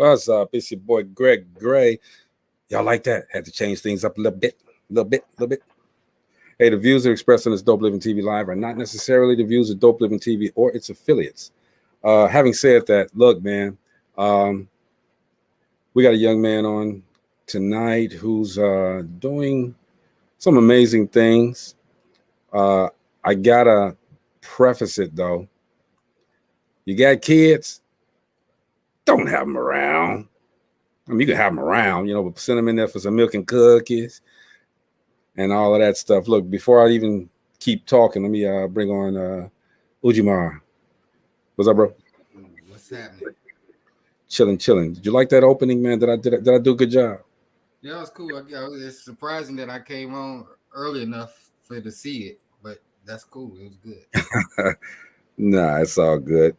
What's up? It's your boy Greg Gray. Y'all like that? Had to change things up a little bit. Hey, the views are expressed on this Dope Living TV Live are not necessarily the views of Dope Living TV or its affiliates. Having said that, look, man, we got a young man on tonight who's doing some amazing things. I gotta preface it though. You got kids, don't have them around. I mean, you can have them around, but send them in there for some milk and cookies and all of that stuff. Look, before I even keep talking, let me bring on Ujimar. What's up, bro? What's happening? Chilling. Did you like that opening, man? Did I do a good job? Yeah, it was cool. It's surprising that I came on early enough for you to see it, but that's cool. It was good. Nah, it's all good.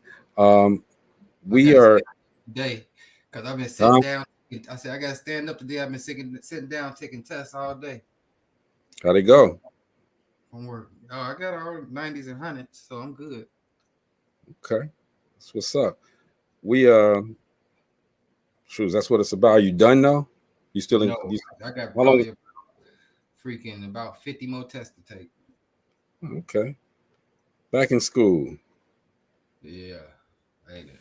We are today because I've been sitting down. I said I gotta stand up today. I've been sitting down taking tests all day. How'd it go? From work. Oh, I got all 90s and 100s, so I'm good. Okay, that's what's up. We shoes. That's what it's about. Are you done now? You still in? No, I got freaking about 50 more tests to take. Okay, back in school. Yeah, ain't it?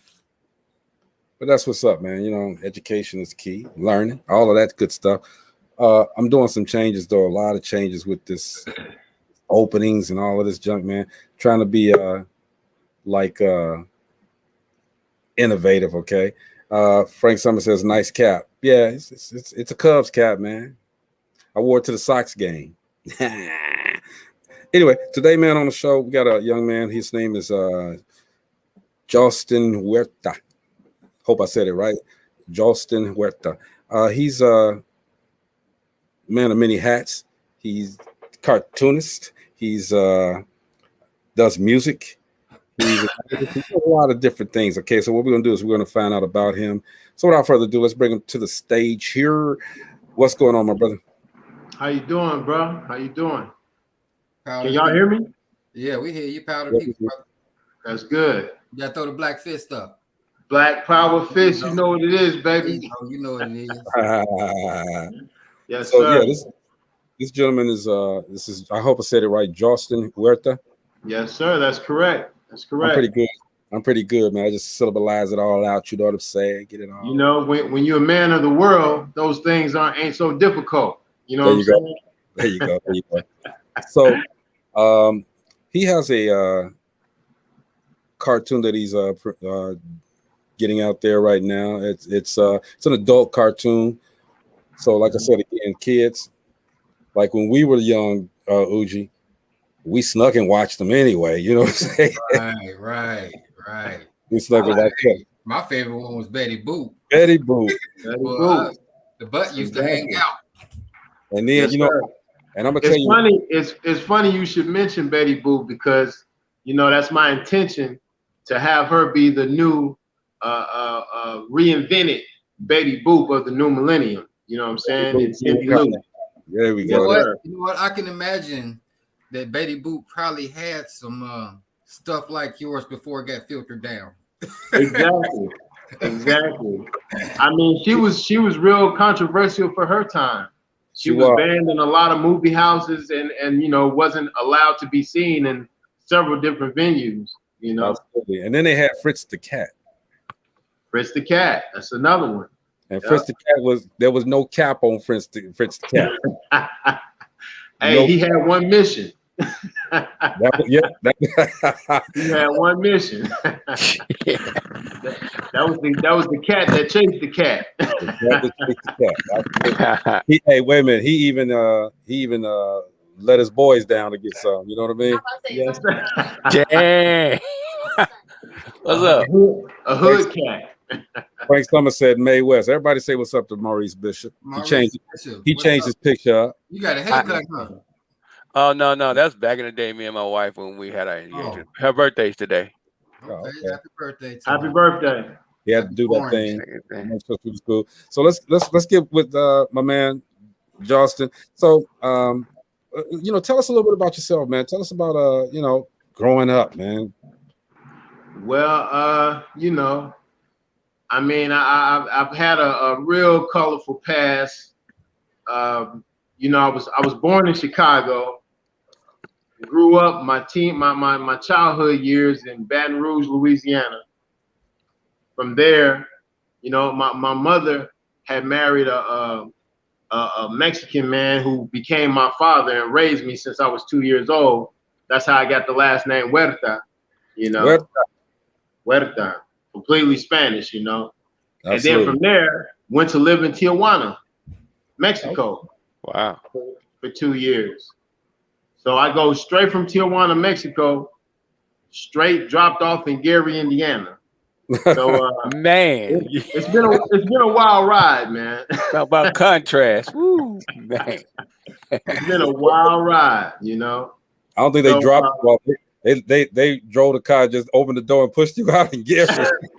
But that's what's up, man. Education is key. Learning, all of that good stuff. I'm doing some changes, though. A lot of changes with this openings and all of this junk, man. Trying to be innovative. Okay. Frank Summers says, "Nice cap." Yeah, it's a Cubs cap, man. I wore it to the Sox game. Anyway, today, man, on the show we got a young man. His name is Jauston Huerta. Hope I said it right. Jauston Huerta. He's a man of many hats. He's a cartoonist. He's does music. He's a lot of different things. Okay, so what we're gonna do is we're gonna find out about him. So without further ado, let's bring him to the stage here. What's going on, my brother? How you doing, bro? How you doing? Powder Can y'all hear me? Yeah, we hear you, Powder Yes, people. Brother. That's good. You gotta throw the black fist up. Black power fist, you know what it is, baby. You know what it is. Yes, so sir. yeah, this gentleman is I hope I said it right, Jauston Huerta. Yes, sir. That's correct. That's correct. I'm pretty good, man. I just syllabalize it all out. You know what I'm saying? Get it all. You know, when you're a man of the world, those things ain't so difficult. You know what I'm saying? There you go. So, he has a cartoon that he's getting out there right now. It's an adult cartoon. So, like I said again, kids, like when we were young, Uji, we snuck and watched them anyway. You know what I'm saying? Right. We snuck and watched them. My favorite one was Betty Boop. Boop. The butt used to hang out. And then and I'm gonna tell you, funny. It's funny you should mention Betty Boop because that's my intention to have her be the new reinvented Betty Boop of the new millennium. You know what I'm saying? It's Cindy Lou. There we go. You know what? I can imagine that Betty Boop probably had some stuff like yours before it got filtered down. Exactly. I mean, she was real controversial for her time. She was banned in a lot of movie houses and wasn't allowed to be seen in several different venues. Absolutely. And then they had Fritz the Cat. Fritz the Cat. That's another one. And Fritz the Cat there was no cap on Fritz the Cat. Hey, he had one mission. He had one mission. that was the cat that chased the cat. Hey, wait a minute. He even let his boys down to get some. You know what I mean? Yes. Yeah. What's up? A hood cat. Frank Summers said May West. Everybody say what's up to Maurice Bishop. He changed his picture up. You got a haircut, huh? Oh no, that's back in the day. Me and my wife when we had our engagement. Her birthday's today. Okay. Happy birthday! Happy birthday! He had to do that thing. So let's get with my man Jauston. So tell us a little bit about yourself, man. Tell us about growing up, man. Well, I mean, I've had a real colorful past. You know, I was born in Chicago. Grew up my childhood years in Baton Rouge, Louisiana. From there, you know, my mother had married a Mexican man who became my father and raised me since I was 2 years old. That's how I got the last name Huerta. You know, Huerta, completely Spanish. You know, Absolutely. and then from there went to live in Tijuana, Mexico. Wow. For 2 years. So I go straight from Tijuana, Mexico, straight dropped off in Gary, Indiana. So man, it's been a wild ride, man. Talk about contrast. Woo, man. It's been a wild ride, you know. I don't think they dropped. Well, they drove the car, just opened the door and pushed you out and Gary.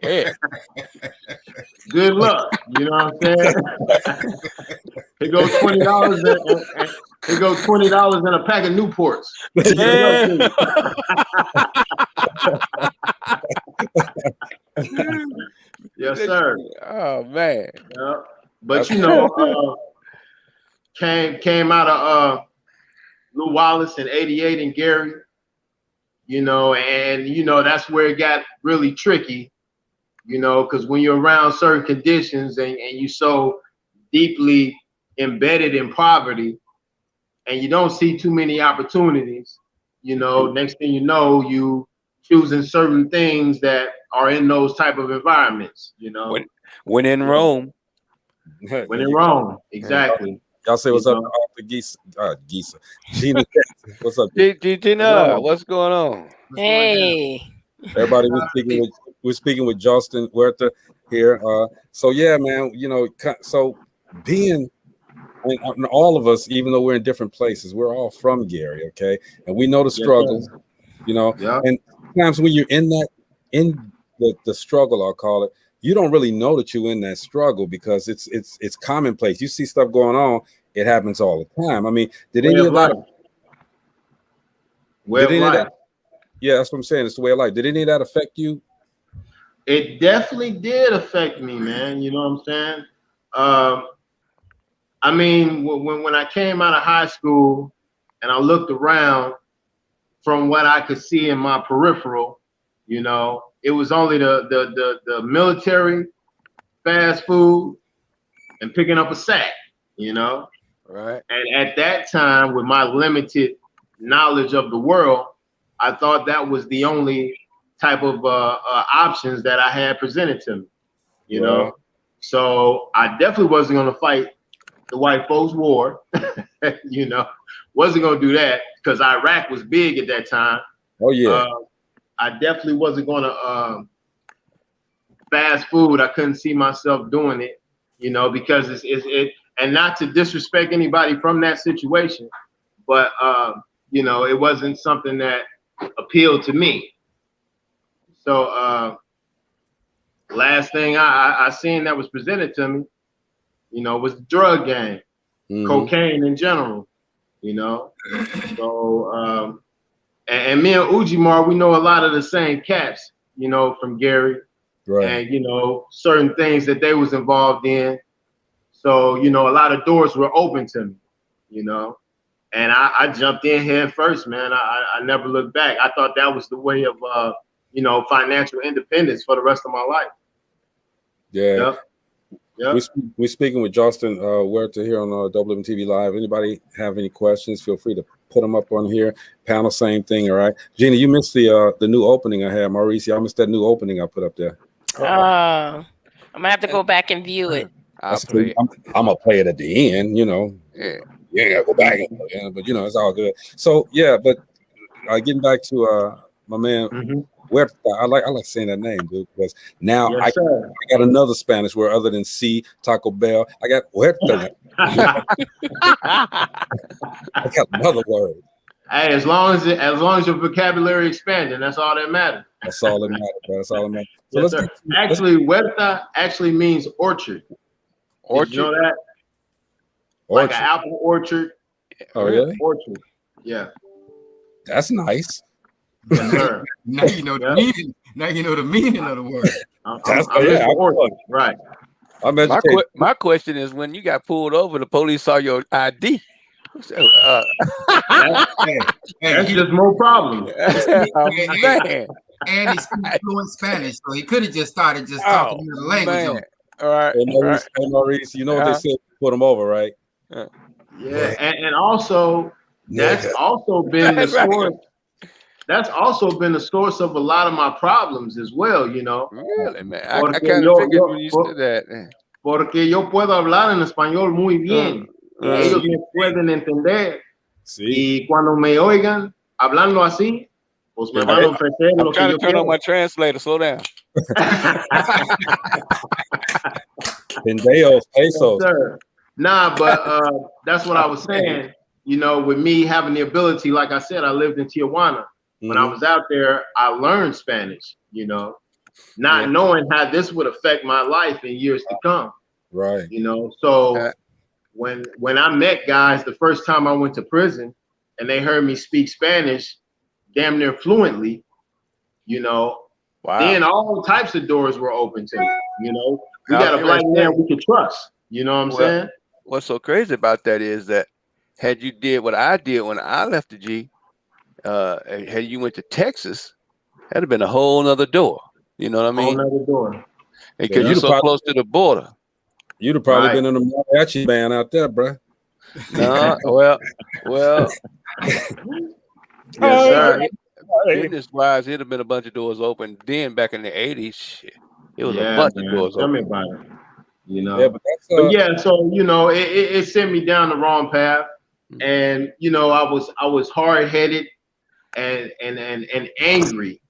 Yeah. Good luck, you know what I'm saying? Here goes $20 and here goes $20 and a pack of Newports. Yes, sir. Oh man. Yeah. But you know, came out of Lou Wallace in '88 in Gary. You know, and you know that's where it got really tricky. You know, because when you're around certain conditions and you so deeply embedded in poverty, and you don't see too many opportunities, you know, next thing you know, you choosing certain things that are in those type of environments, you know. When in Rome. When in Rome, exactly. Y'all say what's up to Gisa. Gina, what's up? Gina, what's going on? Hey. Everybody, we're speaking with Jauston Huerta here. So yeah, man, you know, so being, and all of us, even though we're in different places, we're all from Gary, okay, and we know the struggles, you know. And sometimes when you're in the struggle, I'll call it, you don't really know that you're in that struggle because it's commonplace. You see stuff going on, it happens all the time. I mean, did any of that? Yeah, that's what I'm saying. It's the way of life. Did any of that affect you? It definitely did affect me, man. You know what I'm saying? I mean, when I came out of high school and I looked around, from what I could see in my peripheral, you know, it was only the military, fast food, and picking up a sack, you know? Right. And at that time, with my limited knowledge of the world, I thought that was the only type of options that I had presented to me, you know? So I definitely wasn't going to fight the white folks' war, you know? Wasn't going to do that because Iraq was big at that time. Oh, yeah. I definitely wasn't going to fast food. I couldn't see myself doing it, you know, because it and not to disrespect anybody from that situation, but, you know, it wasn't something that appealed to me. So last thing I seen that was presented to me, you know, was the drug game, cocaine in general, you know. So and me and Ujimar, we know a lot of the same cats, you know, from Gary, and you know certain things that they was involved in. So you know, a lot of doors were open to me, you know. And I jumped in head first, man. I never looked back. I thought that was the way of, you know, financial independence for the rest of my life. Yeah. Yep. We're speaking with Jauston Huerta here on DopelivenTV Live. Anybody have any questions, feel free to put them up on here. Panel, same thing, all right? Gina, you missed the new opening I had. Mauricio, I missed that new opening I put up there. I'm going to have to go back and view it. I'm going to play it at the end, you know. Yeah. You ain't gotta go back, but you know it's all good. So yeah, but getting back to my man Huerta, I like saying that name, dude, because now I got another Spanish word other than C, Taco Bell. I got Huerta. I got another word. Hey, as long as your vocabulary expanding, that's all that matters. That's all that matters, bro. That's all that matters. So actually, Huerta actually means orchard. Orchard. Did you know that? Like an apple orchard. Oh, yeah? Orchard. Yeah. That's nice. Yes, sir. Now you know the meaning. Now you know the meaning of the word. I'm Yeah, Mr. I Orchid, right? I'm My, educated. my question is, when you got pulled over, the police saw your ID. So, That's He, just more problems. man. and he speaks fluent Spanish, so he could have just started just talking Oh, another language. man. All right. Hey, All right. Maurice, you know what they said? Put them over, right? Uh, Yeah, and also that's Nigga. also been the Right. source. That's also been the source of a lot of my problems as well. You know, Really, man. I porque kind of figured when you said that. porque yo puedo hablar en español muy Uh, bien y uh, ellos me pueden entender. See? Y cuando me oigan hablando así, pues me van a ofrecer I'm lo que trying to yo turn on quiero. my translator. Slow down. Pendeos, pesos. Sir. Nah, but that's what I was saying. You know, with me having the ability, like I said, I lived in Tijuana. When I was out there, I learned Spanish, you know, not knowing how this would affect my life in years to come. Right. You know, so when I met guys the first time I went to prison and they heard me speak Spanish damn near fluently, you know, then all types of doors were open to me. You know, we got a black man we can trust. You know what I'm saying? What's so crazy about that is that had you did what I did when I left the G, had you went to Texas, that'd have been a whole nother door. You know what I mean? Whole nother door. Because you're so close to the border. You'd have probably been in a mariachi band out there, bro. No, well. Yes, sir. Business wise, it'd have been a bunch of doors open. Then back in the 80s, shit, it was a bunch of doors Tell open. me about it. You know, yeah, but that's but yeah, so you know, it sent me down the wrong path, and you know, I was hard headed and angry,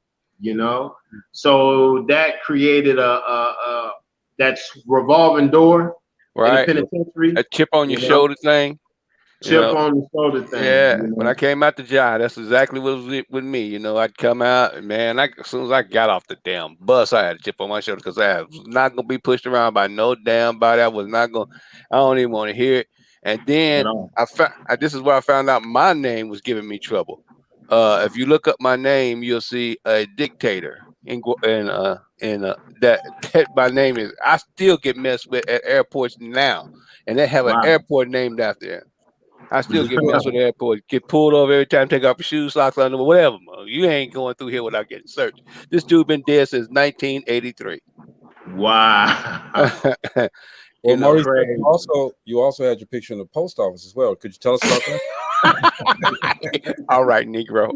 you know, so that created a that's revolving door in the penitentiary, a chip on your shoulder thing. Chip on the shoulder thing. Yeah, you know? when I came out the job, that's exactly what was with me. You know, I'd come out, and man, as soon as I got off the damn bus, I had a chip on my shoulder because I was not gonna be pushed around by no damn body. I was not gonna. I don't even want to hear it. And then this is where I found out my name was giving me trouble. If you look up my name, you'll see a dictator that my name is. I still get messed with at airports now, and they have an airport named after it. I still get messed with the airport. Get pulled over every time, take off your shoes, socks, underwear, whatever. Man. You ain't going through here without getting searched. This dude been dead since 1983. Wow. Well, Maurice, you also had your picture in the post office as well. Could you tell us about that? All right, Negro.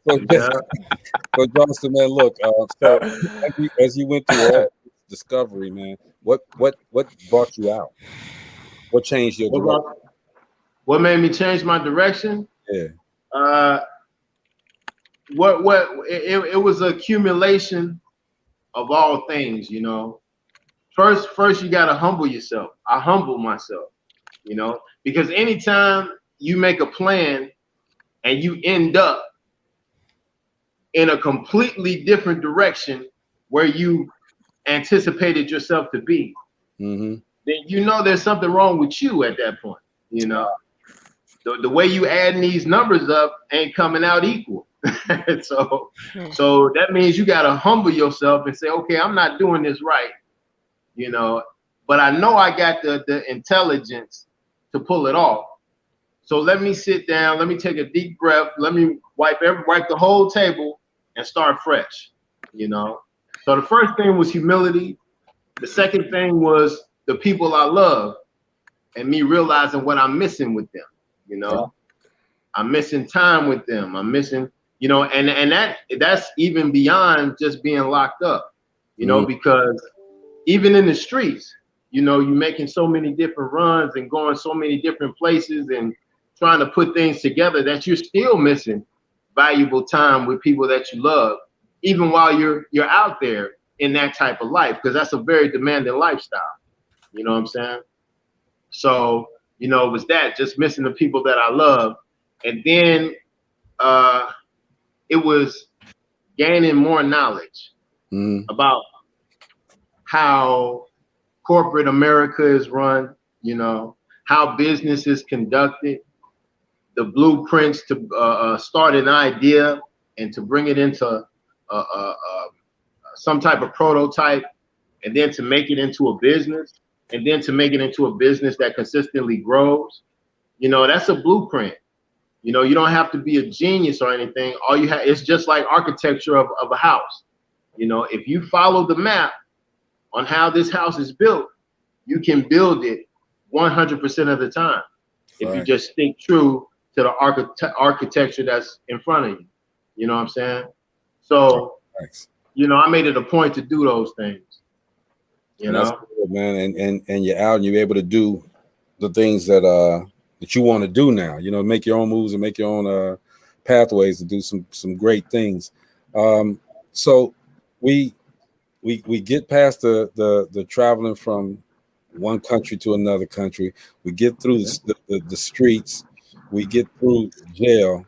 So Jauston, man, look. So as you went through all this discovery, man, what brought you out? What changed your direction? What made me change my direction? Yeah. It was an accumulation of all things, you know. First you gotta humble yourself. I humble myself, you know, because anytime you make a plan and you end up in a completely different direction where you anticipated yourself to be, then you know there's something wrong with you at that point. You know, the way you adding these numbers up ain't coming out equal. So that means you got to humble yourself and say, okay, I'm not doing this right, you know, but I know I got the intelligence to pull it off. So let me sit down, let me take a deep breath, let me wipe the whole table and start fresh, you know. So the first thing was humility. The second thing was the people I love and me realizing what I'm missing with them, you know. I'm missing time with them. I'm missing, you know, and that's even beyond just being locked up, you know, because even in the streets, you know, you're making so many different runs and going so many different places and trying to put things together that you're still missing valuable time with people that you love, even while you're out there in that type of life, because that's a very demanding lifestyle. You know what I'm saying? So, you know, it was that, just missing the people that I love. And then it was gaining more knowledge about how corporate America is run, you know, how business is conducted, the blueprints to start an idea and to bring it into some type of prototype, and then to make it into a business, and then to make it into a business that consistently grows. You know, that's a blueprint. You know, you don't have to be a genius or anything. All you have, it's just like architecture of a house. You know, if you follow the map on how this house is built, you can build it 100% of the time. If you just stick true to the architecture that's in front of you. You know what I'm saying? So, you know, I made it a point to do those things. You know, that's good, man. And you're out and you're able to do the things that that you want to do now. You know, make your own moves and make your own pathways to do some great things. So we get past the traveling from one country to another country. We get through the streets. We get through jail.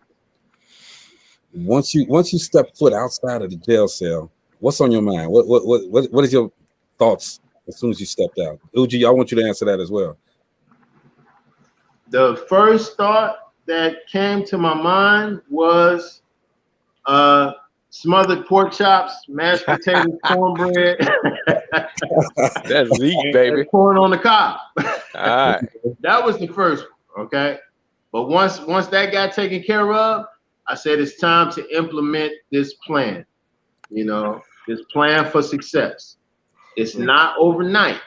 Once you step foot outside of the jail cell, what's on your mind? What is your thoughts as soon as you stepped out? Uji, I want you to answer that as well. The first thought that came to my mind was smothered pork chops, mashed potatoes, cornbread. That's Zeke, baby. Corn on the cob. All right. That was the first one, okay? But once that got taken care of, I said it's time to implement this plan. You know, this plan for success. It's not overnight,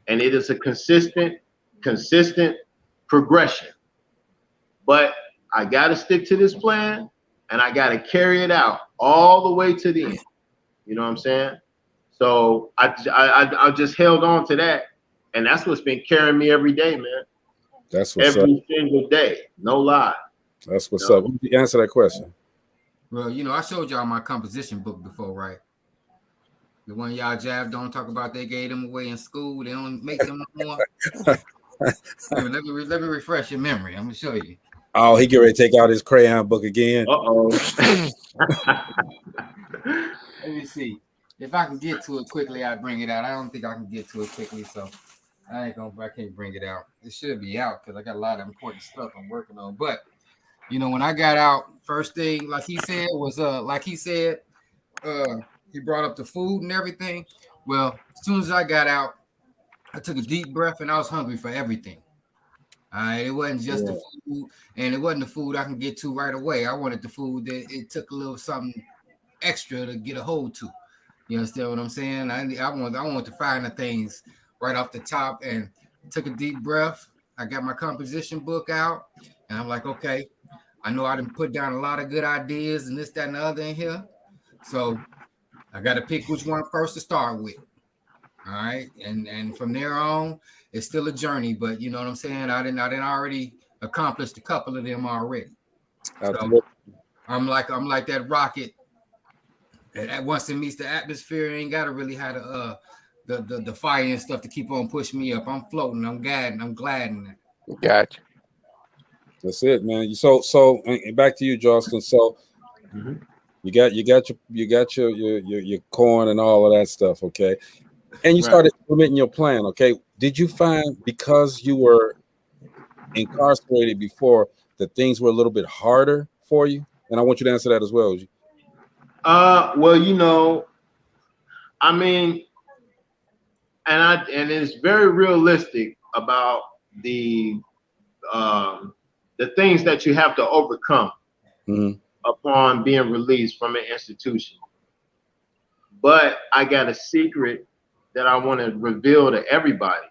and it is a consistent progression. But I got to stick to this plan, and I got to carry it out all the way to the end. You know what I'm saying? So I just held on to that, and that's what's been carrying me every day, man. That's what's every up. single day, no lie. That's what's up. You answer that question. Well, you know, I showed y'all my composition book before, right? The one y'all jabbed on, talk about they gave them away in school. They don't make them no more. let me refresh your memory. I'm gonna show you. Oh, he get ready to take out his crayon book again. Let me see. If I can get to it quickly, I bring it out. I don't think I can get to it quickly, so I can't bring it out. It should be out because I got a lot of important stuff I'm working on. But you know, when I got out, first thing, like he said, was he brought up the food and everything. Well, as soon as I got out, I took a deep breath and I was hungry for everything. All right, it wasn't just the food, and it wasn't the food I can get to right away. I wanted the food that it took a little something extra to get a hold to. You understand what I'm saying? I want to find the things right off the top, and took a deep breath. I got my composition book out, and I'm like, okay, I know I didn't put down a lot of good ideas and this, that, and the other in here. So I got to pick which one first to start with. All right. And from there on, it's still a journey, but you know what I'm saying? I didn't already accomplished a couple of them already. So I'm like that rocket. And once it meets the atmosphere, it ain't gotta really have the fire and stuff to keep on pushing me up. I'm floating, I'm gliding that. Gotcha. That's it, man. So and back to you, Jauston. So you got your corn and all of that stuff, okay? And you started implementing your plan, okay? Did you find, because you were incarcerated before, that things were a little bit harder for you? And I want you to answer that as well. Well, you know, I mean, and it's very realistic about the things that you have to overcome upon being released from an institution. But I got a secret that I want to reveal to everybody.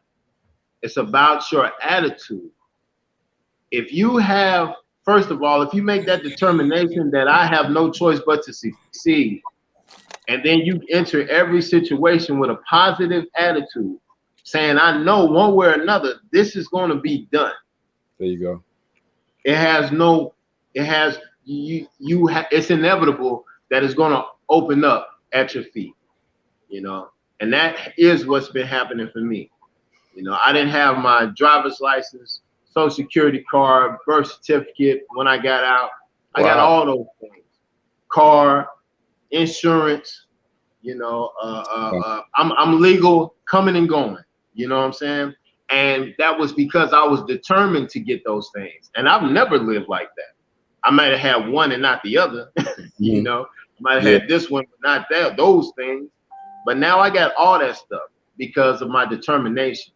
It's about your attitude. If you have, first of all, if you make that determination that I have no choice but to succeed, and then you enter every situation with a positive attitude, saying, I know one way or another, this is going to be done. There you go. It's inevitable that it's going to open up at your feet, you know, and that is what's been happening for me. You know, I didn't have my driver's license, social security card, birth certificate when I got out. I got all those things, car, insurance, you know, I'm legal coming and going, you know what I'm saying? And that was because I was determined to get those things. And I've never lived like that. I might have had one and not the other. You know, I might have had this one, but not that, those things. But now I got all that stuff because of my determination,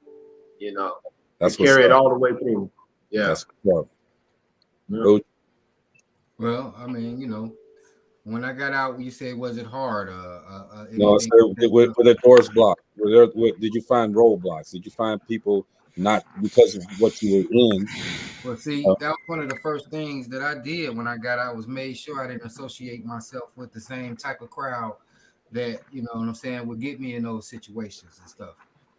you know, That's to carry it all the way through. Yeah. That's what's up. Yeah. Well, I mean, you know, when I got out, you say, was it hard? No, I said with the doors blocked. Did you find roadblocks? Did you find people not because of what you were in? Well, see, that was one of the first things that I did when I got out was made sure I didn't associate myself with the same type of crowd that, you know what I'm saying, would get me in those situations and stuff.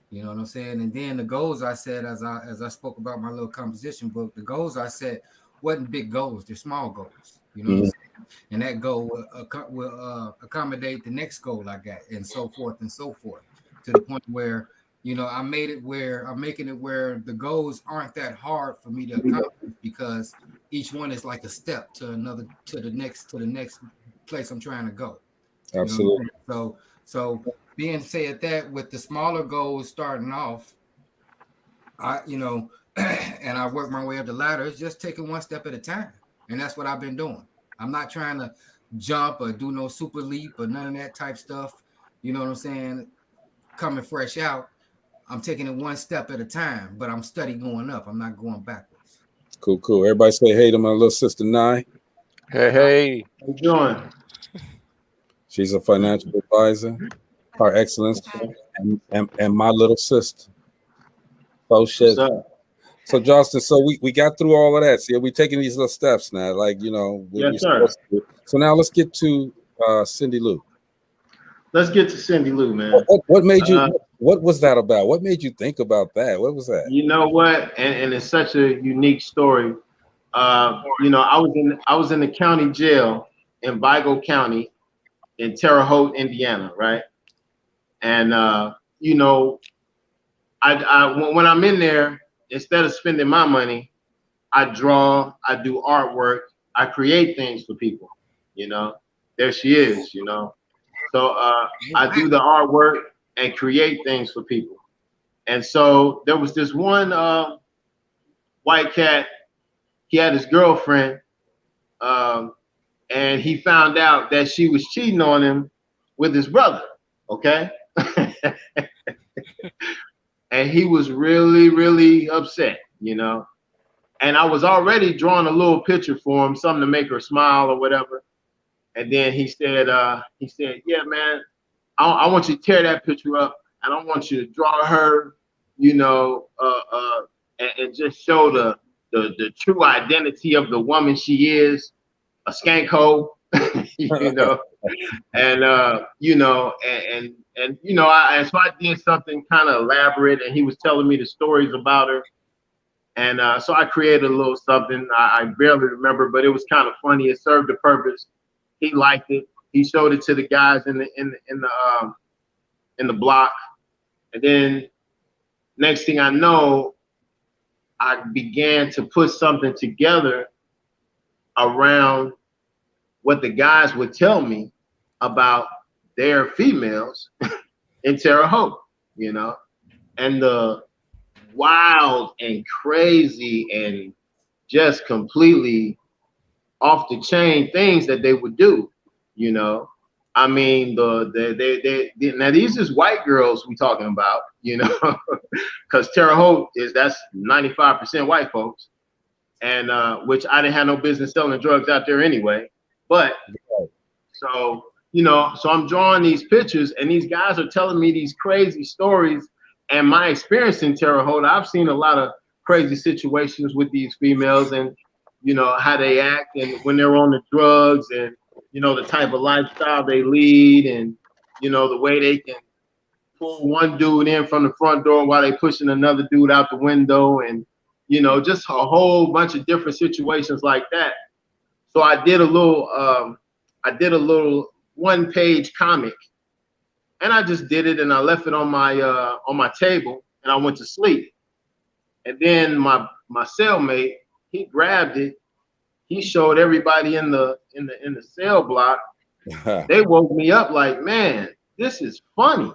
You know what I'm saying? And then the goals I set, as I spoke about my little composition book, the goals I set wasn't big goals, they're small goals. You know what I'm saying? And that goal will accommodate the next goal I got, and so forth and so forth, to the point where, you know, I'm making it where the goals aren't that hard for me to accomplish, because each one is like a step to the next place I'm trying to go. Absolutely. You know, so being said that, with the smaller goals starting off, and I work my way up the ladder, it's just taking one step at a time. And that's what I've been doing. I'm not trying to jump or do no super leap or none of that type stuff. You know what I'm saying? Coming fresh out, I'm taking it one step at a time, but I'm steady going up. I'm not going backwards. Cool. Everybody say hey to my little sister, Nye. Hey. How you doing? She's a financial advisor, Her Excellence, and my little sister. Oh shit. So Jauston, so we got through all of that. See, we're taking these little steps now, like, you know, Yes, sir. So now let's get to Cindy Lou. Let's get to Cindy Lou, man. What made you? What was that about? What made you think about that? What was that? You know what? And it's such a unique story. You know, I was in the county jail in Vigo County in Terre Haute, Indiana, right? And you know, when I'm in there, instead of spending my money, I draw, I do artwork, I create things for people. You know, there she is. You know, so I do the artwork and create things for people. And so there was this one white cat. He had his girlfriend, and he found out that she was cheating on him with his brother. Okay. And he was really, really upset, you know. And I was already drawing a little picture for him, something to make her smile or whatever. And then he said, yeah, man, I want you to tear that picture up, and I want you to draw her, you know, and just show the true identity of the woman she is, a skank hoe, you know. And you know, and you know, so I did something kind of elaborate, and he was telling me the stories about her. And so I created a little something. I barely remember, but it was kind of funny. It served a purpose. He liked it. He showed it to the guys in the block. And then next thing I know, I began to put something together around what the guys would tell me about their females in Terre Haute, you know, and the wild and crazy and just completely off the chain things that they would do, you know. I mean, now these is white girls we talking about, you know, because Terre Haute that's 95% white folks, and which I didn't have no business selling drugs out there anyway. But so, you know, so I'm drawing these pictures, and these guys are telling me these crazy stories. And my experience in Terre Haute, I've seen a lot of crazy situations with these females, and you know how they act, and when they're on the drugs, and you know the type of lifestyle they lead, and you know the way they can pull one dude in from the front door while they pushing another dude out the window, and you know just a whole bunch of different situations like that. So I did a little one-page comic, and I just did it, and I left it on my table, and I went to sleep. And then my cellmate, he grabbed it. He showed everybody in the cell block. They woke me up like, man, this is funny.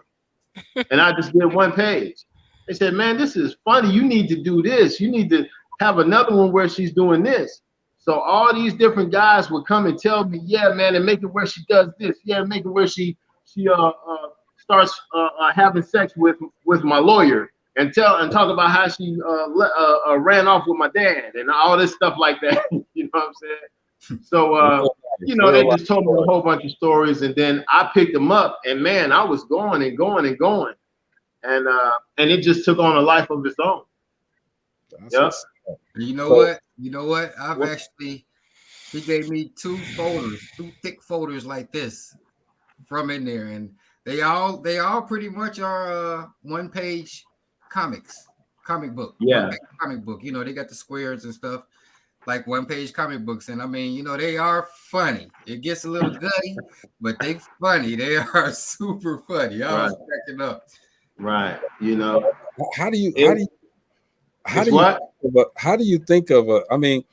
And I just did one page. They said, man, this is funny. You need to do this. You need to have another one where she's doing this. So all these different guys would come and tell me, yeah, man, and make it where she does this. Yeah, make it where she starts having sex with my lawyer and talk about how she ran off with my dad and all this stuff like that. You know what I'm saying? So you know, they just told me a whole bunch of stories, and then I picked them up, and man, I was going and going and going, and it just took on a life of its own. Yeah. You know what? You know what? He gave me two thick folders like this from in there, and they all pretty much are one-page comic book. Yeah. Comic book. You know, they got the squares and stuff, like one-page comic books. And I mean, you know, they are funny. It gets a little gutty, but they funny. They are super funny. I was cracking up. Right. You know. How do you think of a? I mean,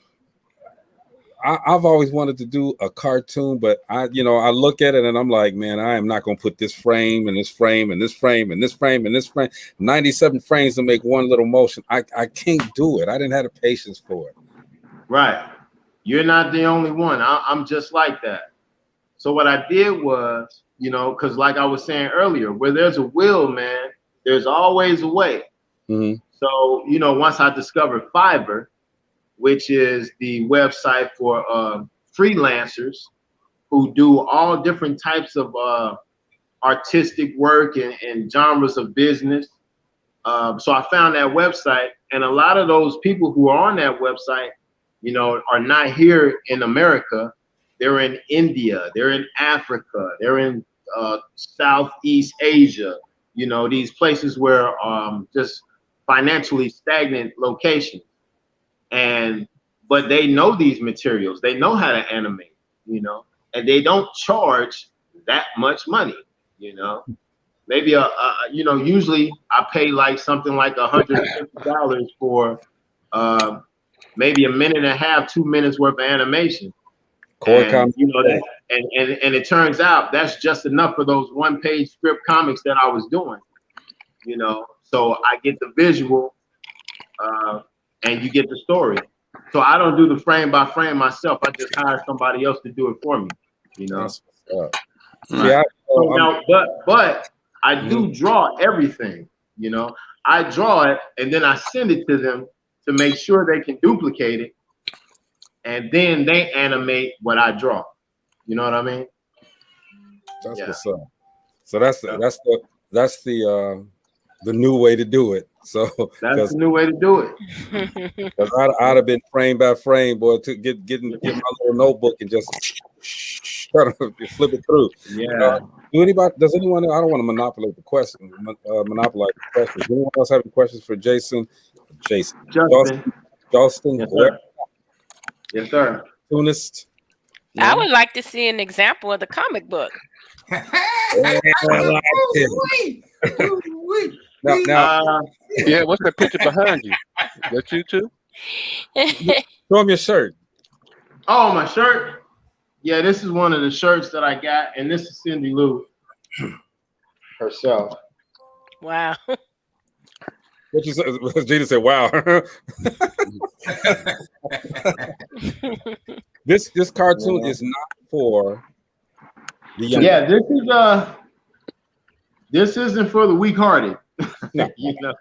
I've always wanted to do a cartoon, but I look at it and I'm like, man, I am not going to put this frame and this frame and this frame and this frame and this frame, 97 frames to make one little motion. I can't do it. I didn't have the patience for it. Right. You're not the only one. I'm just like that. So what I did was, you know, because like I was saying earlier, where there's a will, man, there's always a way. Mm-hmm. So, you know, once I discovered Fiverr, which is the website for freelancers who do all different types of artistic work and genres of business. So I found that website, and a lot of those people who are on that website, you know, are not here in America. They're in India, they're in Africa, they're in Southeast Asia, you know, these places where just financially stagnant locations. But they know these materials, they know how to animate, you know, and they don't charge that much money, you know. Maybe you know, usually I pay like something like $150 for maybe a minute and a half, 2 minutes worth of animation. And, you know, and it turns out that's just enough for those one-page script comics that I was doing, you know. So I get the visual and you get the story. So I don't do the frame by frame myself. I just hire somebody else to do it for me, you know. Yeah. So now, but I do draw everything, you know. I draw it and then I send it to them to make sure they can duplicate it, and then they animate what I draw. You know what I mean? That's what's up. So that's the new way to do it. So that's the new way to do it. Because I'd have been frame by frame, boy, to get my little notebook and just try to flip it through. Yeah. Does anyone? I don't want to monopolize the question. Does anyone else have any questions for Jason? Jauston Huerta. Yes, sir. Cartoonist. I would like to see an example of the comic book. Now, yeah, what's that picture behind you? That you too? Show him your shirt. Oh, my shirt. Yeah, this is one of the shirts that I got, and this is Cindy Lou herself. Wow. What you said? Gina said, "Wow." This cartoon is not for the young. Yeah, this isn't for the weak-hearted. No. You know?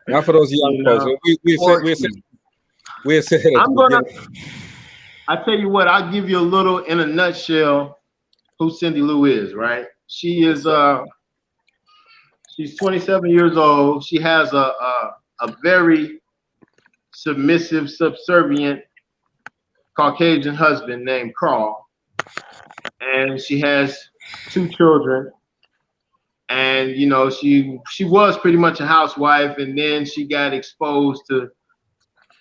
Not for those young folks. We said I tell you what, I'll give you a little in a nutshell who Cindy Lou is, right? She is she's 27 years old. She has a very submissive, subservient Caucasian husband named Carl. And she has 2 children. And you know, she was pretty much a housewife, and then she got exposed to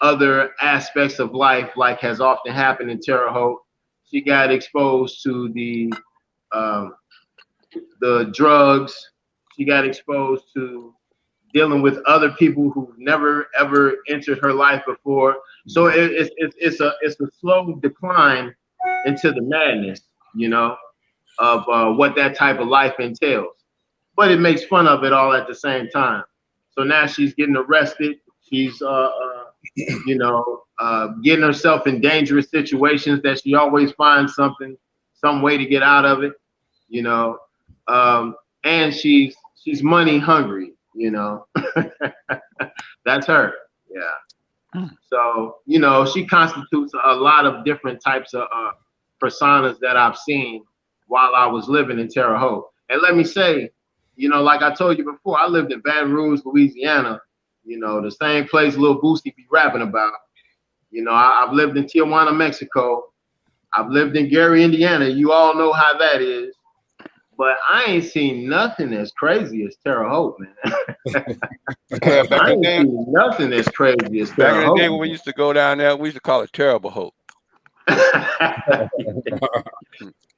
other aspects of life, like has often happened in Terre Haute. She got exposed to the drugs. She got exposed to dealing with other people who never ever entered her life before. So it's a slow decline into the madness, you know, of what that type of life entails. But it makes fun of it all at the same time. So now she's getting arrested. She's getting herself in dangerous situations that she always finds some way to get out of it, and she's money hungry, That's her. Yeah. So, she constitutes a lot of different types of personas that I've seen while I was living in Terre Haute. And let me say, like I told you before, I lived in Baton Rouge, Louisiana, the same place Lil Boosie be rapping about. I've lived in Tijuana, Mexico. I've lived in Gary, Indiana. You all know how that is. But I ain't seen nothing as crazy as Terre Haute, man. Yeah, I ain't seen nothing as crazy as Terre Haute. Back in the day when we used to go down there, we used to call it Terrible Hope.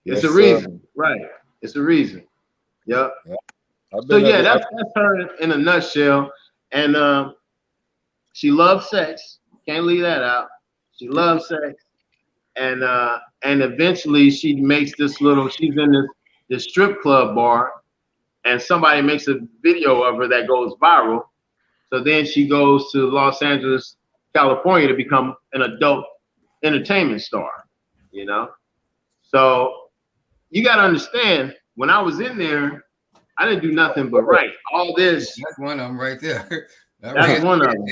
It's a reason, right? It's a reason. Yep. So yeah, that's her in a nutshell. And she loves sex. Can't leave that out. She loves sex. And eventually she makes this she's in this strip club bar, and somebody makes a video of her that goes viral. So then she goes to Los Angeles, California to become an adult entertainment star, So you got to understand, when I was in there, I didn't do nothing but write. All this. That's one of them right there. That's one of them.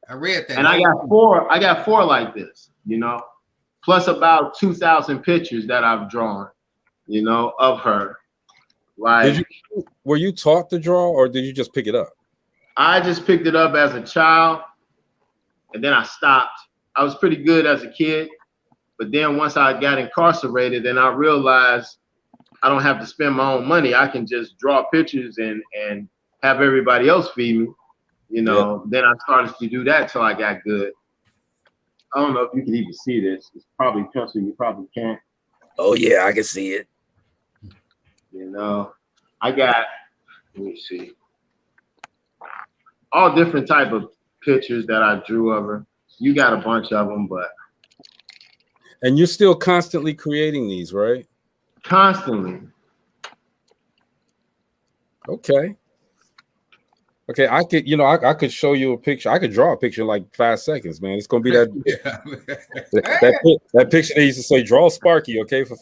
I read that. And I got four like this, plus about 2,000 pictures that I've drawn, of her. Like, were you taught to draw, or did you just pick it up? I just picked it up as a child, and then I stopped. I was pretty good as a kid, but then once I got incarcerated, then I realized I don't have to spend my own money. I can just draw pictures and have everybody else feed me. Yeah. Then I started to do that till I got good. I don't know if you can even see this. It's probably trusting you probably can't. Oh yeah, I can see it. I got, let me see, all different type of pictures that I drew of her. You got a bunch of them, but. And you're still constantly creating these, right? Constantly. Okay, I could, I could show you a picture. I could draw a picture in like 5 seconds, man. It's gonna be that that picture they used to say, draw Sparky, okay, for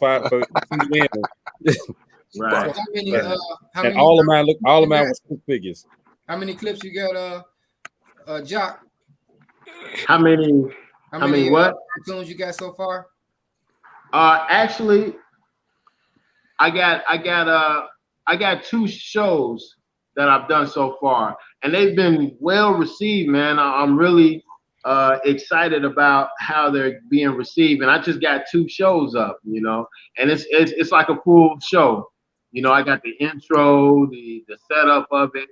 Right. How many, and all of mine was stick figures. How many clips you got, Jock? How many what? Cartoons you got so far? Actually, I got 2 shows that I've done so far, and they've been well received, man. I'm really excited about how they're being received, and I just got 2 shows up, and it's like a full show. I got the intro, the setup of it,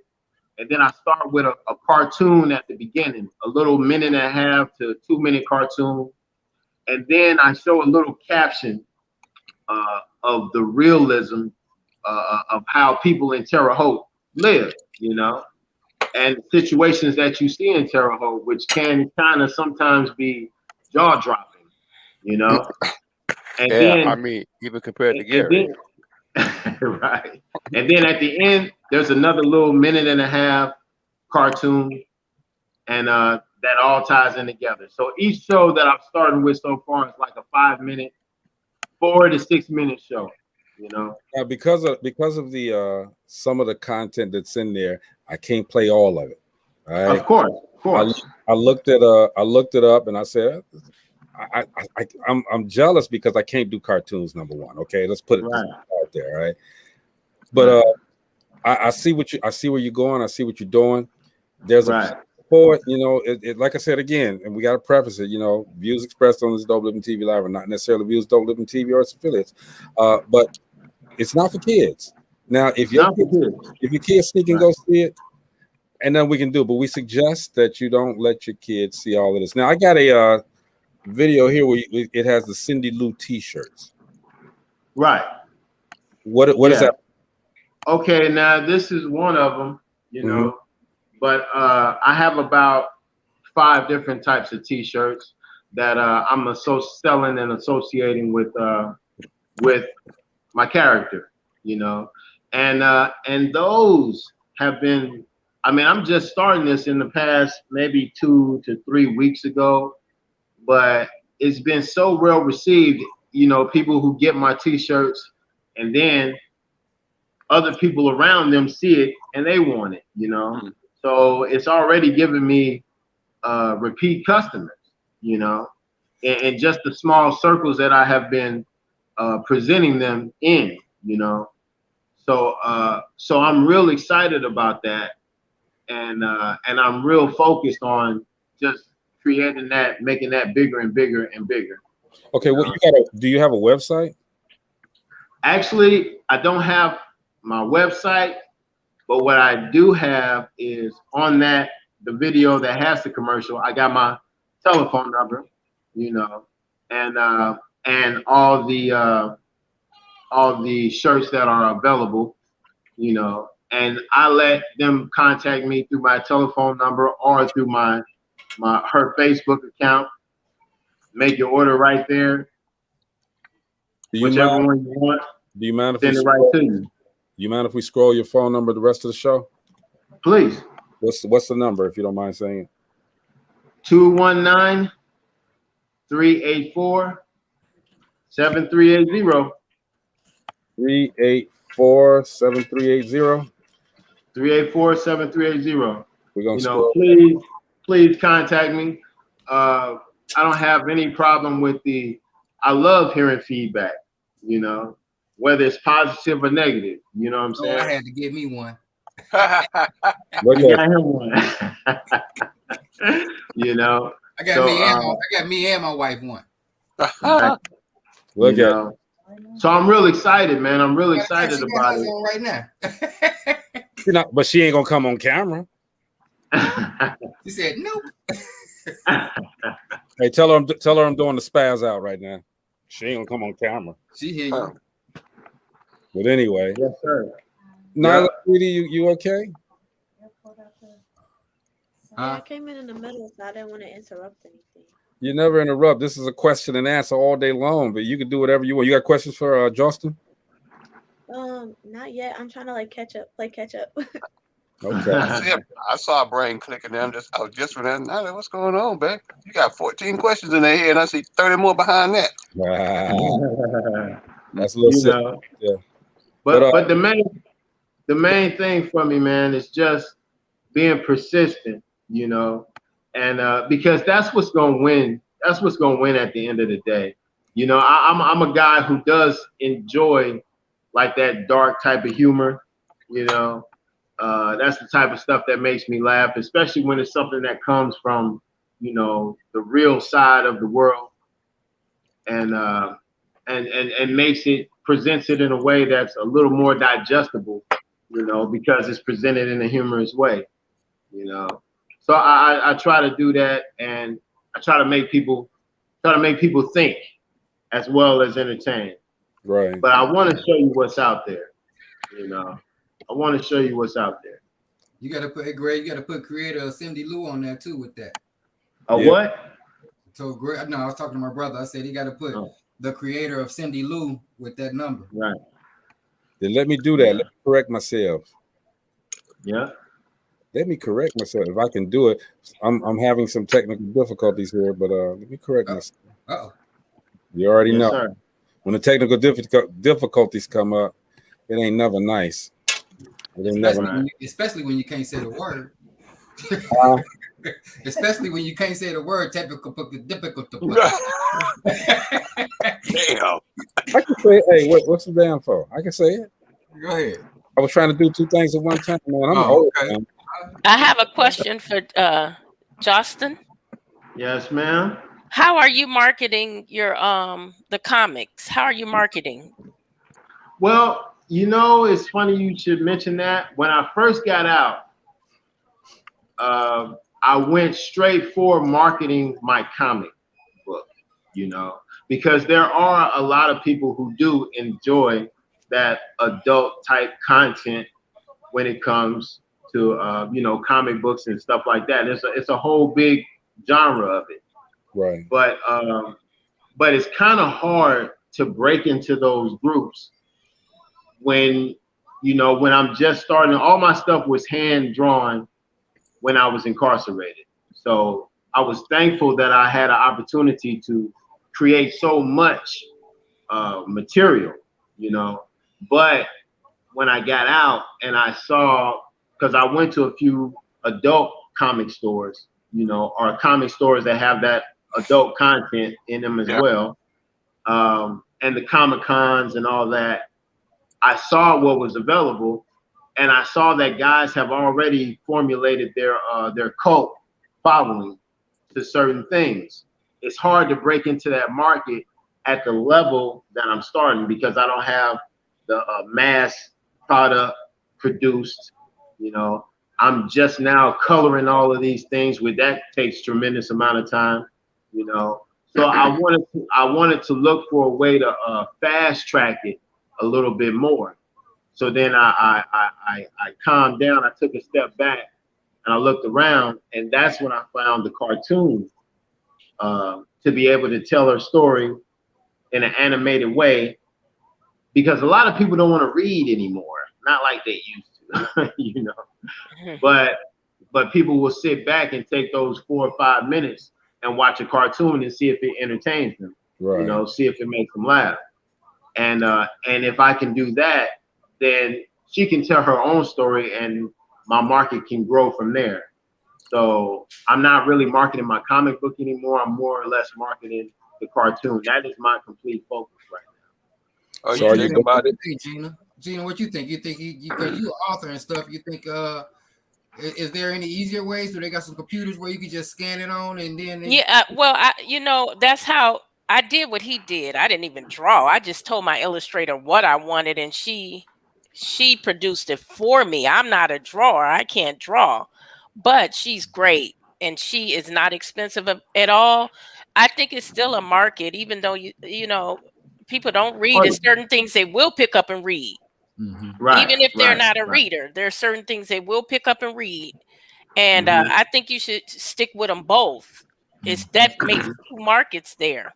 and then I start with a cartoon at the beginning, a little 1.5 to 2 minute cartoon, and then I show a little caption of the realism of how people in Terre Haute live, and situations that you see in Terre Haute, which can kind of sometimes be jaw-dropping, And yeah, then, I mean, even compared to Gary. Right. And then at the end, there's another little 1.5 cartoon, and that all ties in together. So each show that I've started with so far is like a 5-minute, 4 to 6 minute show. Now, because of the some of the content that's in there, I can't play all of it. All right? Of course. I looked it up, and I said, I'm jealous because I can't do cartoons. Number one, okay, let's put it out there, right? But I see where you're going. I see what you're doing. There's a for it, like I said again, and we got to preface it. Views expressed on this Dope Living TV Live are not necessarily views of Dope Living TV or its affiliates, but it's not for kids. Now, if your kids sneak and go see it, and then we can do it. But we suggest that you don't let your kids see all of this. Now, I got a video here where it has the Cindy Lou T-shirts. Right. What is that? Okay, now this is one of them, but I have about 5 different types of T-shirts that I'm selling and associating with my character, and those have been, I mean, I'm just starting this in the past maybe 2 to 3 weeks ago, but it's been so well received. You know, people who get my T-shirts, and then other people around them see it and they want it. You know, so it's already given me repeat customers. You know, and just the small circles that I have been presenting them in. You know, so I'm real excited about that. And I'm real focused on just creating that, making that bigger and bigger and bigger. Okay, well, do you have a website? Actually, I don't have my website, but what I do have is on the video that has the commercial, I got my telephone number, you know, and all the shirts that are available, you know. And I let them contact me through my telephone number or through her Facebook account. Make your order right there. Whichever one you want. Do you mind if send it right to you? Do you mind if we scroll your phone number the rest of the show? Please. What's the number, if you don't mind saying it? 219-384-7380. 384-7380. 384-7380. We're gonna, you know, please contact me. I don't have any problem with I love hearing feedback, you know, whether it's positive or negative. You know what I'm saying? I had to give me one. You got him one. You know. I got me and my wife one. Look at. So I'm real excited, man. I'm real excited about it right now. But she ain't gonna come on camera. She said nope. Hey, tell her I'm doing the spaz out right now. She ain't gonna come on camera. She hear you. But anyway. Yes, sir. Nyla, sweetie, you okay? I came in the middle, so I didn't want to interrupt anything. You never interrupt. This is a question and answer all day long, but you can do whatever you want. You got questions for Jauston? Not yet. I'm trying to play catch up. Okay. I saw a brain clicking there. I was just for that. Now, what's going on, babe? You got 14 questions in there, and I see 30 more behind that. That's a little sick. Yeah. But the main thing for me, man, is just being persistent, you know, and because that's what's gonna win. That's what's gonna win at the end of the day. You know, I'm a guy who does enjoy like that dark type of humor, you know. That's the type of stuff that makes me laugh, especially when it's something that comes from, you know, the real side of the world, and presents it in a way that's a little more digestible, you know, because it's presented in a humorous way, you know. So I try to do that, and I try to make people think as well as entertain. Right. But I want to show you what's out there, you know. I want to show you what's out there. You got to put Greg. You got to put creator Cindy Lou on there too with that. What? So Greg, no, I was talking to my brother. I said he got to put the creator of Cindy Lou with that number. Right. Then let me do that. Let me correct myself. Yeah. Let me correct myself if I can do it. I'm having some technical difficulties here, but let me correct myself. You already know. Sir. When the technical difficulties come up, it ain't never nice. Especially when you can't say the word. Especially when you can't say the word difficult. Damn. I can say, hey, what's the damn for? I can say it. Go ahead. I was trying to do two things at one time, man. I'm old. Okay. Man. I have a question for Jauston. Yes, ma'am. How are you marketing your the comics? How are you marketing? Well, you know, it's funny you should mention that. When I first got out, I went straight for marketing my comic book, you know, because there are a lot of people who do enjoy that adult type content when it comes to, you know, comic books and stuff like that. It's a whole big genre of it. Right. But it's kind of hard to break into those groups when, you know, when I'm just starting. All my stuff was hand drawn when I was incarcerated. So I was thankful that I had an opportunity to create so much material, you know. But when I got out and I saw, because I went to a few adult comic stores, you know, or comic stores that have that adult content in them as well, and the Comic Cons and all that, I saw what was available, and I saw that guys have already formulated their cult following to certain things. It's hard to break into that market at the level that I'm starting because I don't have the mass product produced. You know, I'm just now coloring all of these things, with that takes tremendous amount of time. You know, so I wanted to look for a way to fast track it a little bit more. So then I calmed down. I took a step back and I looked around, and that's when I found the cartoon to be able to tell her story in an animated way, because a lot of people don't want to read anymore, not like they used to, you know. But people will sit back and take those 4 or 5 minutes and watch a cartoon and see if it entertains them, you know, see if it makes them laugh. And if I can do that, then she can tell her own story and my market can grow from there. So I'm not really marketing my comic book anymore. I'm more or less marketing the cartoon. That is my complete focus right now. Oh, so you think about it? Hey, Gina, what you think? You think because you're an author and stuff, you think is there any easier ways? Do they got some computers where you can just scan it on and then well, you know, that's how I did what he did. I didn't even draw. I just told my illustrator what I wanted, and she produced it for me. I'm not a drawer. I can't draw, but she's great, and she is not expensive at all. I think it's still a market, even though you know people don't read. There's certain things they will pick up and read, even if they're not a reader. There are certain things they will pick up and read, and I think you should stick with them both. It's that makes 2 markets there.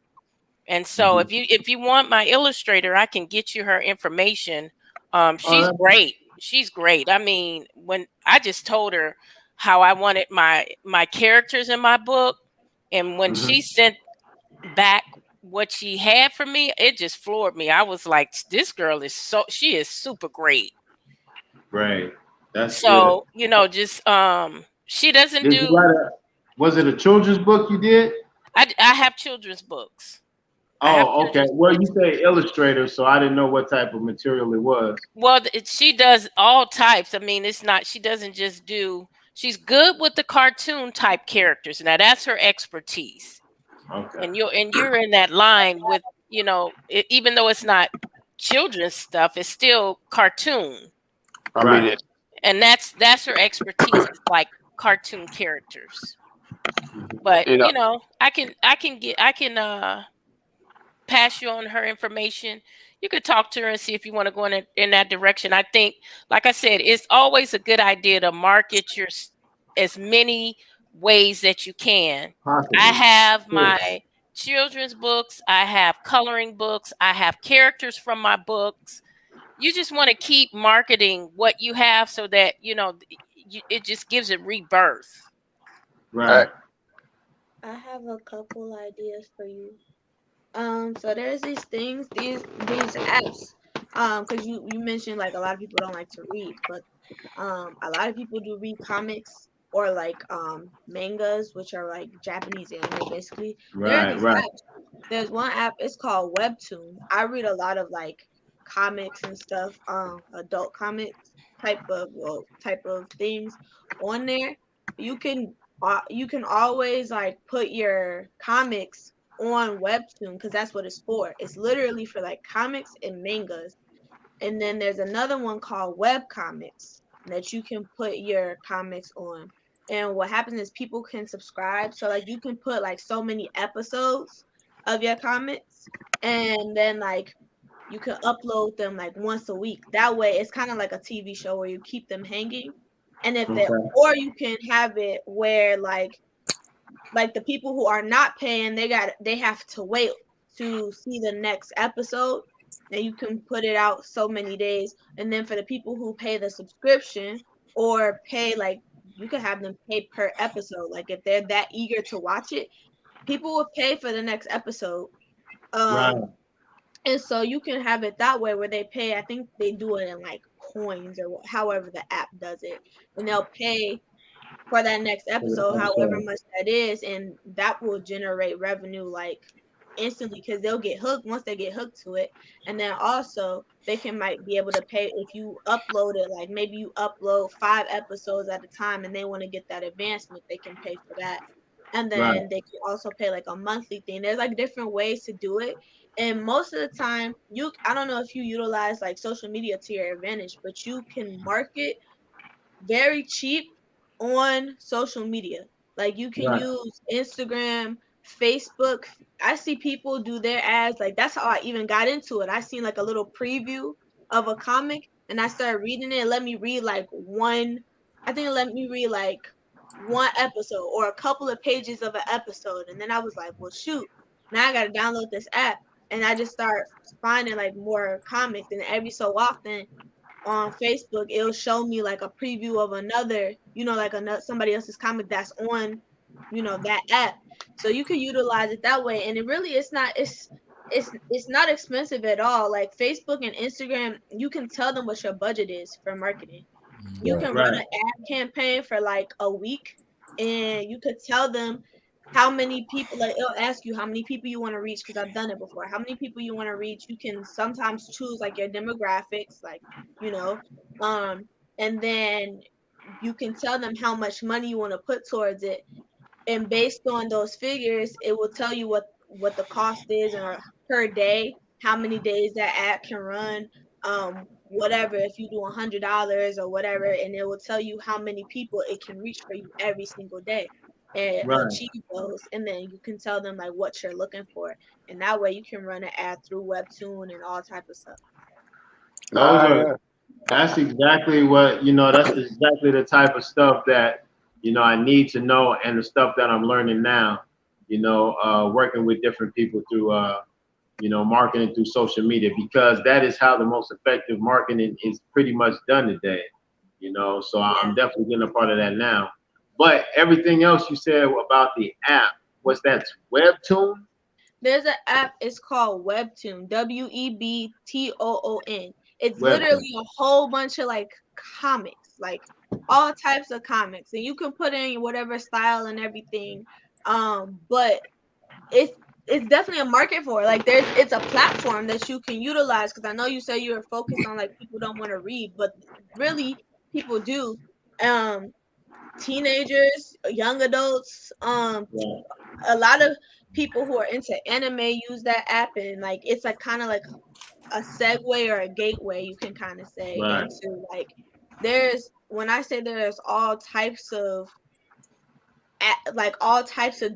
And so if you want my illustrator, I can get you her information. She's great. She's great. I mean, when I just told her how I wanted my characters in my book, and when she sent back what she had for me, it just floored me. I was like, this girl is she is super great. Right. That's so good. You know, just she doesn't Did do. You write was it a children's book you did? I have children's books. Oh, okay. Well, you say illustrator, so I didn't know what type of material it was. Well, she does all types. I mean, it's not, she doesn't just do, she's good with the cartoon type characters. Now that's her expertise. Okay. And you're in that line with, you know, even though it's not children's stuff, it's still cartoon. Right. And that's her expertise, is like cartoon characters. But you know, I can pass you on her information. You could talk to her and see if you want to go in that direction. I think, like I said, it's always a good idea to market your as many ways that you can. Possibly. I have my children's books. I have coloring books. I have characters from my books. You just want to keep marketing what you have so that, you know, it just gives it rebirth. Right. I have a couple ideas for you. So there's these things, these apps. Because you mentioned like a lot of people don't like to read, but a lot of people do read comics or like mangas, which are like Japanese anime basically. Right. There's one app, it's called Webtoon. I read a lot of like comics and stuff, adult comics type of things on there. You can always like put your comics on Webtoon because that's what it's for. It's literally for like comics and mangas. And then there's another one called web comics that you can put your comics on. And what happens is people can subscribe. So like you can put like so many episodes of your comics, and then like you can upload them like once a week. That way it's kind of like a TV show where you keep them hanging. And or you can have it where like the people who are not paying, they have to wait to see the next episode, and you can put it out so many days. And then for the people who pay the subscription or pay like you can have them pay per episode. Like if they're that eager to watch it, people will pay for the next episode. Right. And so you can have it that way where they pay. I think they do it in like coins or however the app does it, and they'll pay for that next episode, however much that is, and that will generate revenue like instantly because they'll get hooked once they get hooked to it. And then also they might be able to pay if you upload it, like maybe you upload 5 episodes at a time and they want to get that advancement, they can pay for that. And then they can also pay like a monthly thing. There's like different ways to do it. And most of the time, I don't know if you utilize like social media to your advantage, but you can market very cheap on social media. Like you can use Instagram, Facebook. I see people do their ads. Like that's how I even got into it. I seen like a little preview of a comic and I started reading it. It let me read like I think it let me read like one episode or a couple of pages of an episode. And then I was like, well, shoot, now I got to download this app. And I just start finding like more comics. And every so often, on Facebook, it'll show me like a preview of another, like somebody else's comic that's on, that app. So you can utilize it that way, and it really it's not expensive at all. Like Facebook and Instagram, you can tell them what your budget is for marketing. You can run an ad campaign for like a week, and you could tell them how many people, like it'll ask you how many people you want to reach, because I've done it before, how many people you want to reach. You can sometimes choose like your demographics, like and then you can tell them how much money you want to put towards it, and based on those figures it will tell you what the cost is, or per day, how many days that ad can run, whatever, if you do $100 or whatever, and it will tell you how many people it can reach for you every single day and achieve those. And then you can tell them like what you're looking for, and that way you can run an ad through Webtoon and all type of stuff. That's exactly what, that's exactly the type of stuff that, I need to know, and the stuff that I'm learning now, working with different people through, marketing through social media, because that is how the most effective marketing is pretty much done today, so I'm definitely getting a part of that now. But everything else you said about the app, what's that, Webtoon? There's an app, it's called Webtoon, Webtoon. It's Webtoon. Literally a whole bunch of like comics, like all types of comics, and you can put in whatever style and everything. But it's definitely a market for it. Like it's a platform that you can utilize, because I know you say you're focused on like people don't want to read, but really people do. Teenagers, young adults, a lot of people who are into anime use that app, and like it's like kind of like a segue or a gateway, you can kind of say, into like when I say there's all types of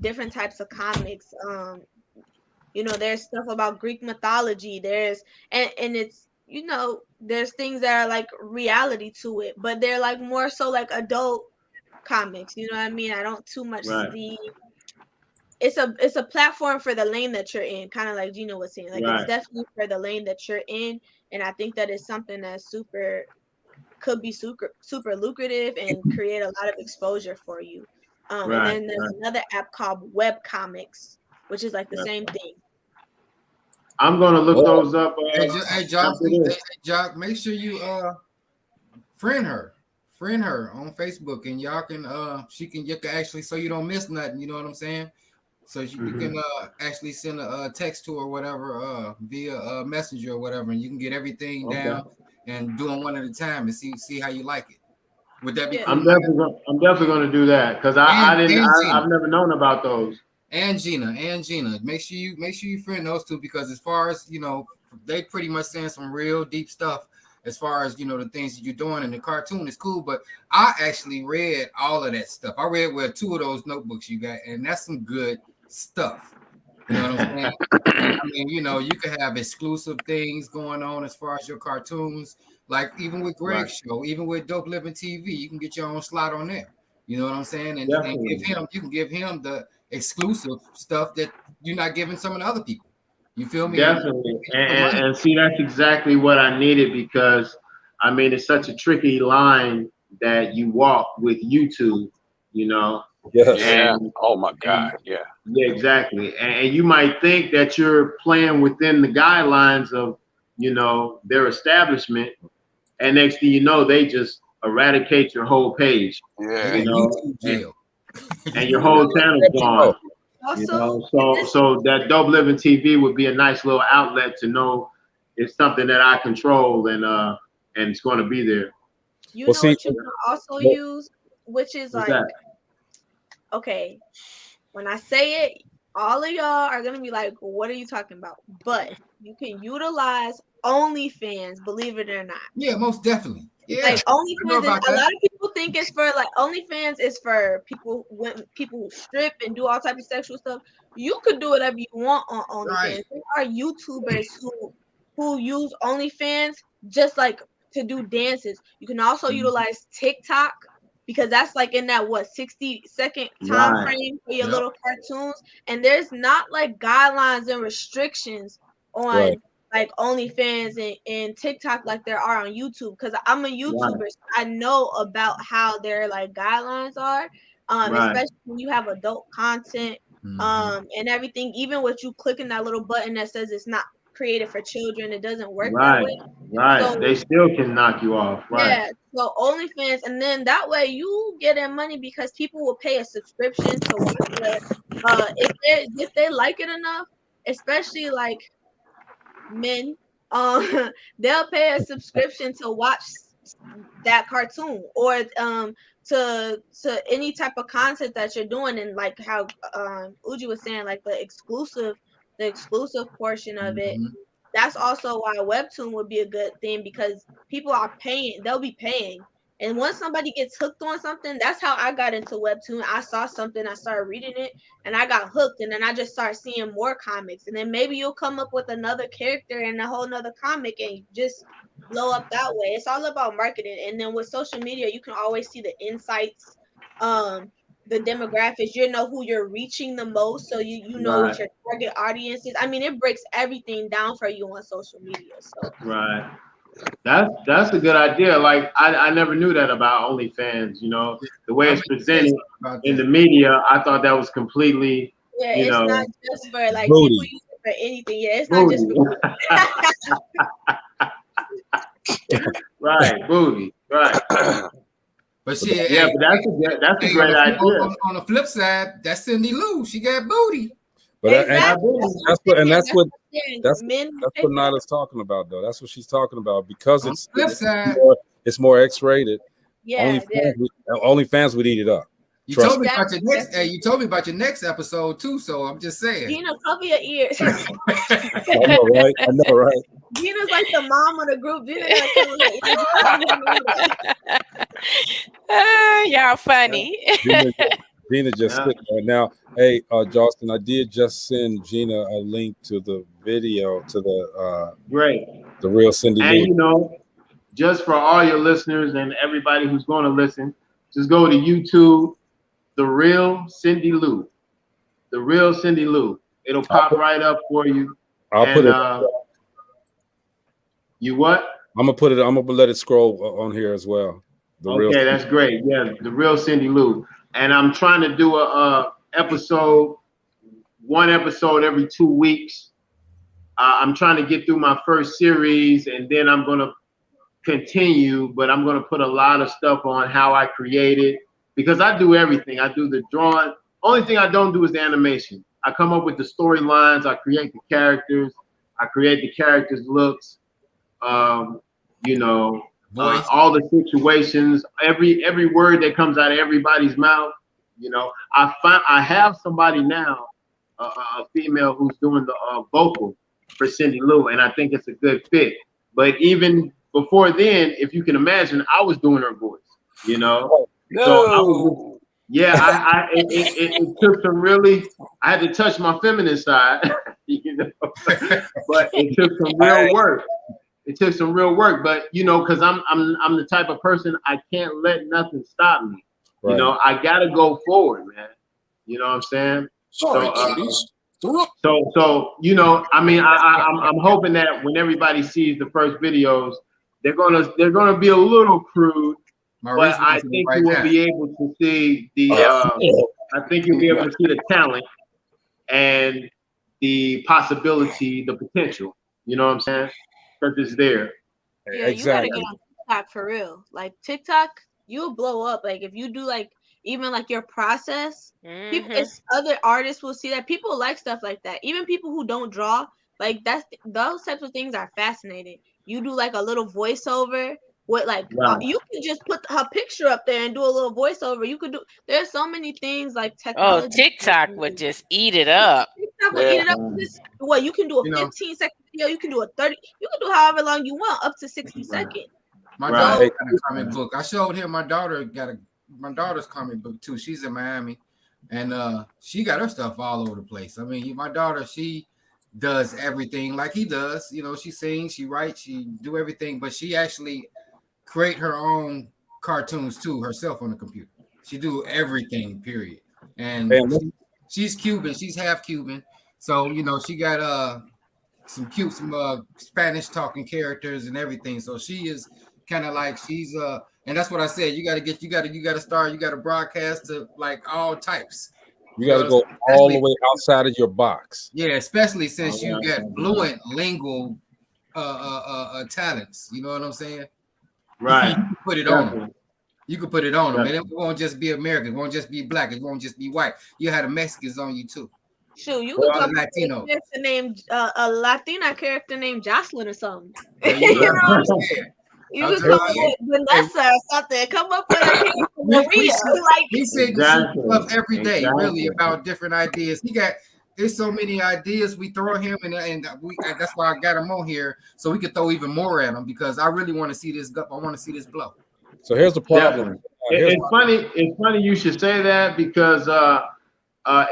different types of comics. There's stuff about Greek mythology. There's and it's there's things that are like reality to it, but they're like more so like adult comics. You know what I mean? I don't too much see. It's a platform for the lane that you're in, kind of like Gina was saying. Like it's definitely for the lane that you're in, and I think that is something that could be super lucrative and create a lot of exposure for you. And then there's another app called Web Comics, which is like the same thing. I'm gonna look those up. Hey, Jock, make sure you friend her on Facebook, and y'all can you can actually, so you don't miss nothing. You know what I'm saying? So you can actually send a text to her, or whatever, via messenger or whatever, and you can get everything down and do them one at a time and see how you like it. Would that be cool? I'm definitely gonna do that, because I've never known about those. And Gina, make sure you friend those two, because as far as they pretty much saying some real deep stuff as far as the things that you're doing, and the cartoon is cool. But I actually read all of that stuff. I read 2 of those notebooks you got, and that's some good stuff. You know what I'm saying? I mean, you can have exclusive things going on as far as your cartoons, like even with Greg's show, even with DopelivenTV, you can get your own slot on there. You know what I'm saying? And you can give him the exclusive stuff that you're not giving some of the other people. You feel me? Definitely. And see, that's exactly what I needed, because I mean, it's such a tricky line that you walk with YouTube, you know. Yes. Yeah. And, Oh my God. Yeah. yeah, exactly. And you might think that you're playing within the guidelines of, you know, their establishment, and next thing you know, they just eradicate your whole page, Yeah. you know, YouTube jail. and your whole channel's gone. You Also, know, so that Dope Living TV would be a nice little outlet to know it's something that I control, and it's going to be there. you Well, know see, what you can also well- use, which is What's like, that? okay, when I say it, all of y'all are gonna be like, "What are you talking about?" But you can utilize OnlyFans, believe it or not. Yeah, most definitely. Yeah, Like I know OnlyFans, about a that. lot of people think it's for like OnlyFans is for people who strip and do all types of sexual stuff. You could do whatever you want on OnlyFans. Right. There are YouTubers who use OnlyFans just like to do dances. You can also utilize TikTok because that's like in that 60-second time Right. frame for your Yep. little cartoons. And there's not like guidelines and restrictions on Right. like OnlyFans and TikTok like there are on YouTube, because I'm a YouTuber, so I know about how their like guidelines are, Right. especially when you have adult content, and everything. Even with you clicking that little button that says it's not created for children, it doesn't work that way. Right. So They still can knock you off. Right. yeah, so OnlyFans, and then that way you get in money because people will pay a subscription to watch it. If they like it enough, especially like men, they'll pay a subscription to watch that cartoon, or to any type of content that you're doing. And like how Uji was saying, like the exclusive portion of it, that's also why webtoon would be a good thing, because people are paying, they'll be paying. And once somebody gets hooked on something, that's how I got into webtoon. I saw something, I started reading it, and I got hooked, and then I just started seeing more comics, and then maybe you'll come up with another character in a whole nother comic and just blow up that way. It's all about marketing. And then with social media, you can always see the insights, the demographics, you know who you're reaching the most, so you know what your target audience is. I mean, it breaks everything down for you on social media. So Right. That's a good idea. Like I never knew that about OnlyFans. You know, the way it's presented in the media, I thought that was completely. yeah, you it's know, not just for like booty. people use it for anything. Yeah, it's not just for right, booty, right. But she, Yeah, but that's a great idea. On the flip side, that's Cindy Lou. She got booty. But exactly. that's what men Nada's talking about, though. That's what she's talking about, because On it's the flip side, more X-rated. yeah, OnlyFans would eat it up. you Trust told me me. about your next. Hey, you told me about your next episode too. So I'm just saying. Gina, cover your ears. I know, right? I know, right? Gina's like the mom of the group. Gina gotta cover her ears. Y'all funny. Gina just sitting there now. Hey, Jauston, I did just send Gina a link to the video to the Great. The real Cindy Lou. And you know, just for all your listeners and everybody who's going to listen, just go to YouTube, The Real Cindy Lou. The Real Cindy Lou. It'll pop right up for you. I'll put it. You what? I'm gonna let it scroll on here as well. Okay, that's great. Yeah, The Real Cindy Lou. And I'm trying to do one episode every 2 weeks. I'm trying to get through my first series, and then I'm going to continue, but I'm going to put a lot of stuff on how I create it, because I do everything. I do the drawing. Only thing I don't do is the animation. I come up with the storylines. I create the characters. I create the characters' looks. You know, all the situations, every word that comes out of everybody's mouth. You know, I have somebody now, a female who's doing the vocal for Cindy Lou, and I think it's a good fit. But even before then, if you can imagine, I was doing her voice. You know, so it took some really. I had to touch my feminine side, you know, but it took some real work. It took some real work, but you know, because I'm the type of person, I can't let nothing stop me. Right. You know, I gotta go forward, man. You know what I'm saying? Sorry, so you know, I mean, I'm hoping that when everybody sees the first videos, they're gonna be a little crude, But I think you will be able to see the. I think you'll be able to see the talent and the possibility, the potential. You know what I'm saying? Because it's there. Yeah, you gotta get on TikTok for real. Like TikTok, you'll blow up. Like if you do like even like your process, people, it's other artists will see that. People like stuff like that. Even people who don't draw, like those types of things are fascinating. You do like a little voiceover with like you can just put her picture up there and do a little voiceover. You could do. There's so many things like technology. Oh, TikTok would just eat it up. TikTok would eat it up. What you can do a 15-second video, you can do a 30, you can do however long you want, up to 60 seconds. My daughter got a comic book. I showed him. My daughter's comic book too. She's in Miami, and she got her stuff all over the place. I mean, my daughter, she does everything like he does. You know, she sings, she writes, she do everything, but she actually create her own cartoons too herself on the computer. She do everything, period. And she's Cuban. She's half Cuban, so you know she got some Spanish talking characters and everything. So she is kind of like she's and that's what I said. You got to broadcast to like all types. You got to go all the way outside of your box. Yeah, especially since you got fluent lingual talents. You know what I'm saying? Right. You can put it on them. You can put it on them. And it won't just be American. It won't just be black. It won't just be white. You had the Mexicans on you too. Shoot, you could come up with a character named a Latina character named Jouston or something. You know what I'm saying? You could come up with Vanessa or something. Come up with a character Maria. He said stuff every day, really, about different ideas. There's so many ideas we throw him, and that's why I got him on here so we could throw even more at him because I really want to see this. I want to see this blow. So here's the problem. It's funny. It's funny you should say that because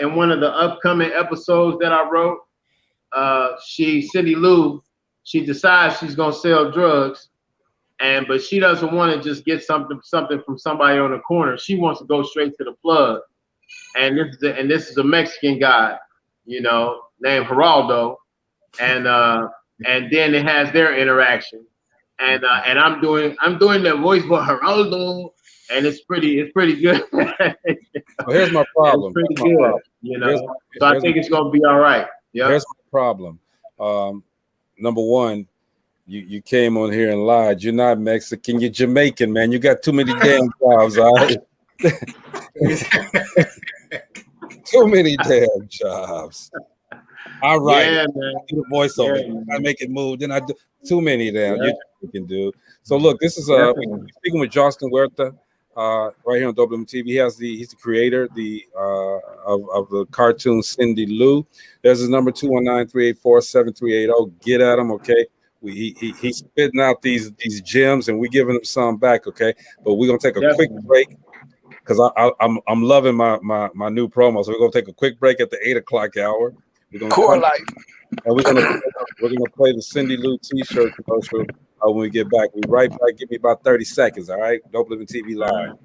in one of the upcoming episodes that I wrote, Cindy Lou, she decides she's gonna sell drugs, but she doesn't want to just get something from somebody on the corner. She wants to go straight to the plug, and this is a Mexican guy, you know, named Geraldo, and then it has their interaction, and I'm doing the voice for Geraldo. And it's pretty good. Well, here's my problem. It's pretty good, you know. So I think it's gonna be all right. Yeah. Here's my problem. Number one, you came on here and lied. You're not Mexican. You're Jamaican, man. You got too many damn jobs. All right. Too many damn jobs. All right. Yeah, man. I do the voiceover. Yeah, I make it move. Then I do too many damn. Yeah. You can do. So look, this is speaking with Jauston Huerta. Right here on DopelivenTV. He's the creator of the cartoon Cindy Lou. There's his number 219-384-7380. Get at him, okay? He's spitting out these gems and we're giving him some back, okay? But we're gonna take a quick break because I'm loving my new promo. So we're gonna take a quick break at the 8 o'clock hour. We're gonna and we're gonna play the Cindy Lou t-shirt commercial. When we get back, we right back. Give me about 30 seconds, all right? DopelivenTV live.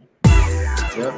Yep.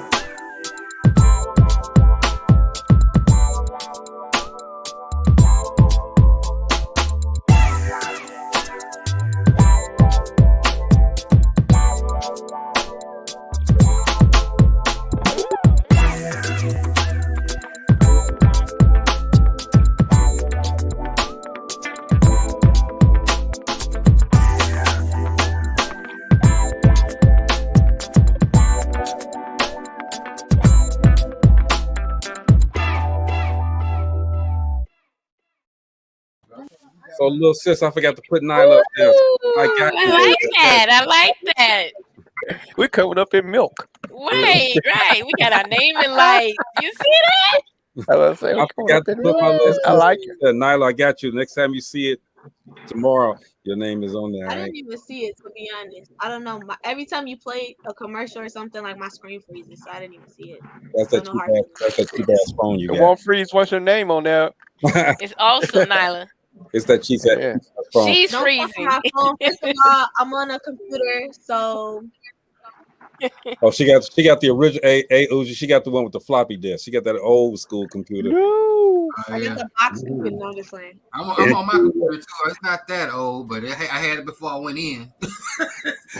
So, little sis, I forgot to put Nyla up there. I like that. We're coming up in milk. Right. We got our name in lights. You see that? I forgot to put my list. I like it. Nyla, I got you. Next time you see it tomorrow, your name is on there. I didn't even see it, to be honest. I don't know. Every time you play a commercial or something, like my screen freezes, so I didn't even see it. That's that cheap ass phone you got. It won't freeze once your name on there. It's awesome, Nyla. It's that cheap ass phone. She's freezing. My phone. First of all, I'm on a computer, so. Oh, she got the original Uzi. She got the one with the floppy disk. She got that old school computer. I got the box computer. No, I'm just playing. I'm on my computer too. It's not that old, but I had it before I went in.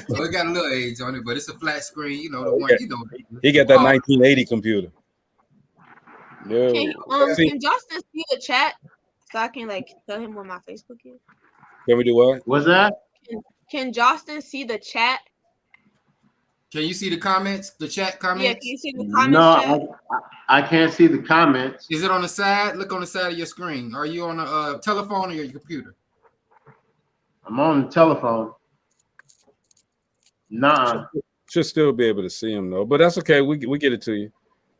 So it got a little age on it, but it's a flat screen. You know the one. You know. He got that 1980 computer. No. Can Jauston see the chat so I can like tell him what my Facebook is? Can we do what? What's that? Can Jauston see the chat? Can you see the comments? The chat comments? Yeah, can you see the comments? No, I can't see the comments. Is it on the side? Look on the side of your screen. Are you on a telephone or your computer? I'm on the telephone. Nah. Should still be able to see him though, but that's okay. We get it to you.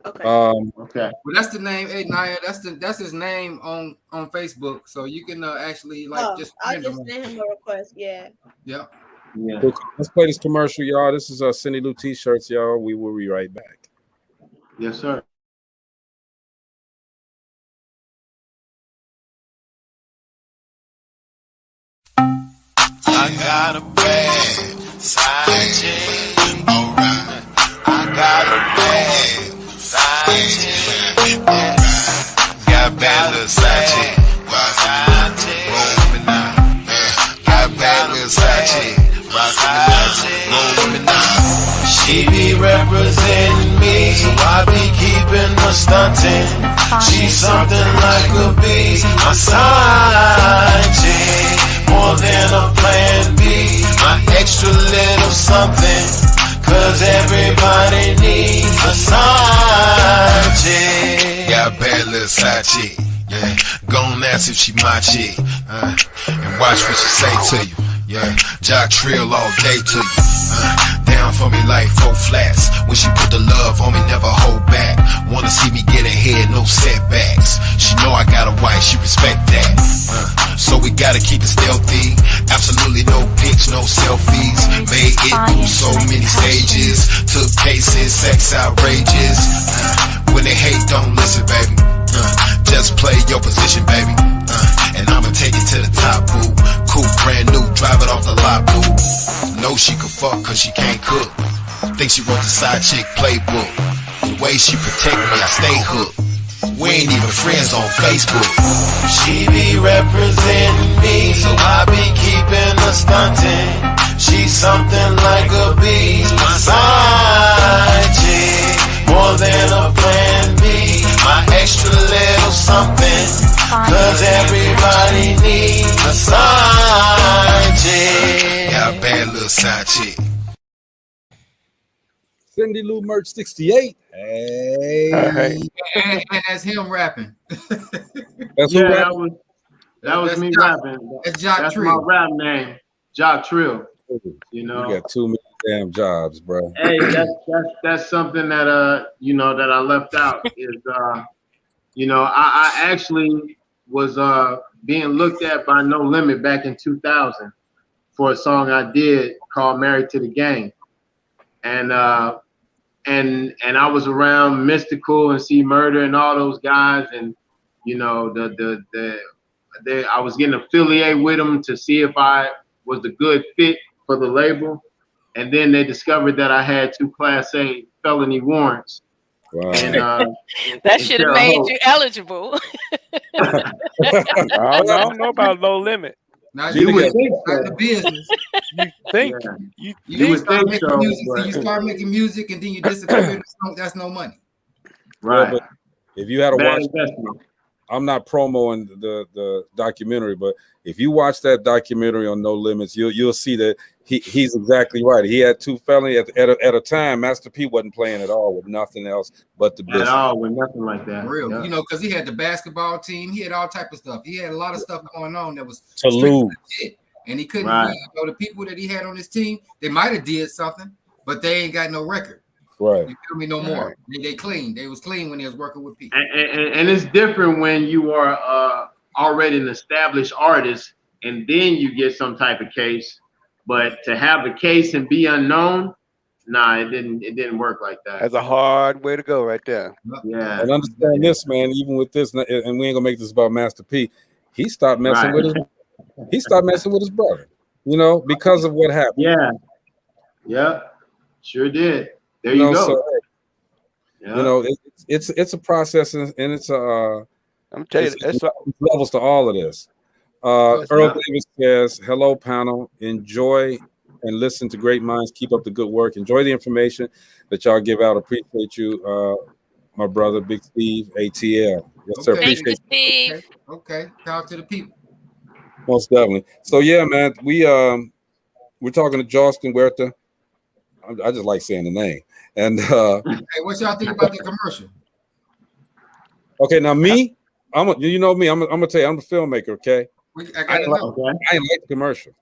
Okay. Okay. Well, that's the name. Hey, Naya, that's his name on Facebook, so you can actually like just. I'll just send him a request. Yeah. Yeah. Yeah. Let's play this commercial, y'all. This is Cindy Lou T-shirts, y'all. We will be right back. Yes, sir. I got a bad side chick. Alright. I got a bad side chick. Alright. Got bad little side chick. Side chick. Roll me now. Got bad little side chick. Roll me now. She be representing me, so I be keeping her stunting. She's something like a bee, my side chick. More than a plan B, my extra little something. Cause everybody needs a side chick. Got a bad little side chick, yeah. Gon' ask if she my chick, and watch what she say to you, yeah. Jock trill all day to you, down for me like 4 flats. When she put the love on me, never hold back. Wanna see me get ahead, no setbacks. She know I got a wife, she respect that. So we gotta keep it stealthy. Absolutely no pics, no selfies. Made it through so many stages. Took cases, sex outrageous. When they hate, don't listen, baby. Just play your position, baby. And I'ma take it to the top, boo. Cool, brand new, drive it off the lot, boo. Know she can fuck cause she can't cook. Think she wrote the side chick playbook. The way she protect me, I stay hooked. We ain't even friends on Facebook. She be representing me, so I be keeping her stunting. She's something like a bee, my side chick. More than a plan B, my extra little something. Cause everybody needs a side chick. Got a bad little side chick. Cindy Lou Merch 68. Hey. And that's him rapping. That's Yeah, that was me rapping. That's Jock That's Trill. my rap name, Jock Trill. You know, you got too many damn jobs, bro. hey, that's something that you know, that I left out is you know, I actually was being looked at by No Limit back in 2000 for a song I did called Married to the Game. And I was around Mystical and C Murder and all those guys, and you know, I was getting affiliated with them to see if I was the good fit for the label, and then they discovered that I had 2 Class A felony warrants. Wow. And, That should have made you eligible. I don't know about Low Limit. Now you would think so. the business. You think Yeah. You would start think making so, music, but- you start making music, and then you disappear. That's no money. Right. But if you had to Bad watch, investment. I'm not promoting the documentary, but if you watch that documentary on No Limits, you'll see that he's exactly right. He had 2 felonies at a time. Master P wasn't playing at all with nothing else but the business. At all, with nothing like that. For real, Yeah. you know, because he had the basketball team, he had all type of stuff. He had a lot of stuff going on that was To lose. legit. And he couldn't. Right. You know, the people that he had on his team, they might have did something, but they ain't got no record. Right. You feel me? No more. They clean. They was clean when they was working with people. And it's different when you are already an established artist and then you get some type of case. But to have a case and be unknown, nah, it didn't work like that. That's a hard way to go right there. Yeah. And understand this, man. Even with this, and we ain't gonna make this about Master P. He stopped messing Right. with his. He stopped messing with his brother. You know, because of what happened. Yeah. Yep. Sure did. There you go. So, Yeah. you know, it's a process, and it's a. I'm telling you, it's levels to all of this. Earl Davis says, "Hello, panel. Enjoy and listen to great minds. Keep up the good work. Enjoy the information that y'all give out. Appreciate you, my brother, Big Steve, ATL. Yes, sir. Okay. Thank Appreciate you, you. Steve. Okay. Talk to the people. Most definitely. So yeah, man, we're talking to Jauston Huerta. I just like saying the name. And Hey, what y'all think about the commercial? okay, now me, you know me, I'm gonna tell you, I'm a filmmaker. Okay, I gotta know. I ain't like the commercial.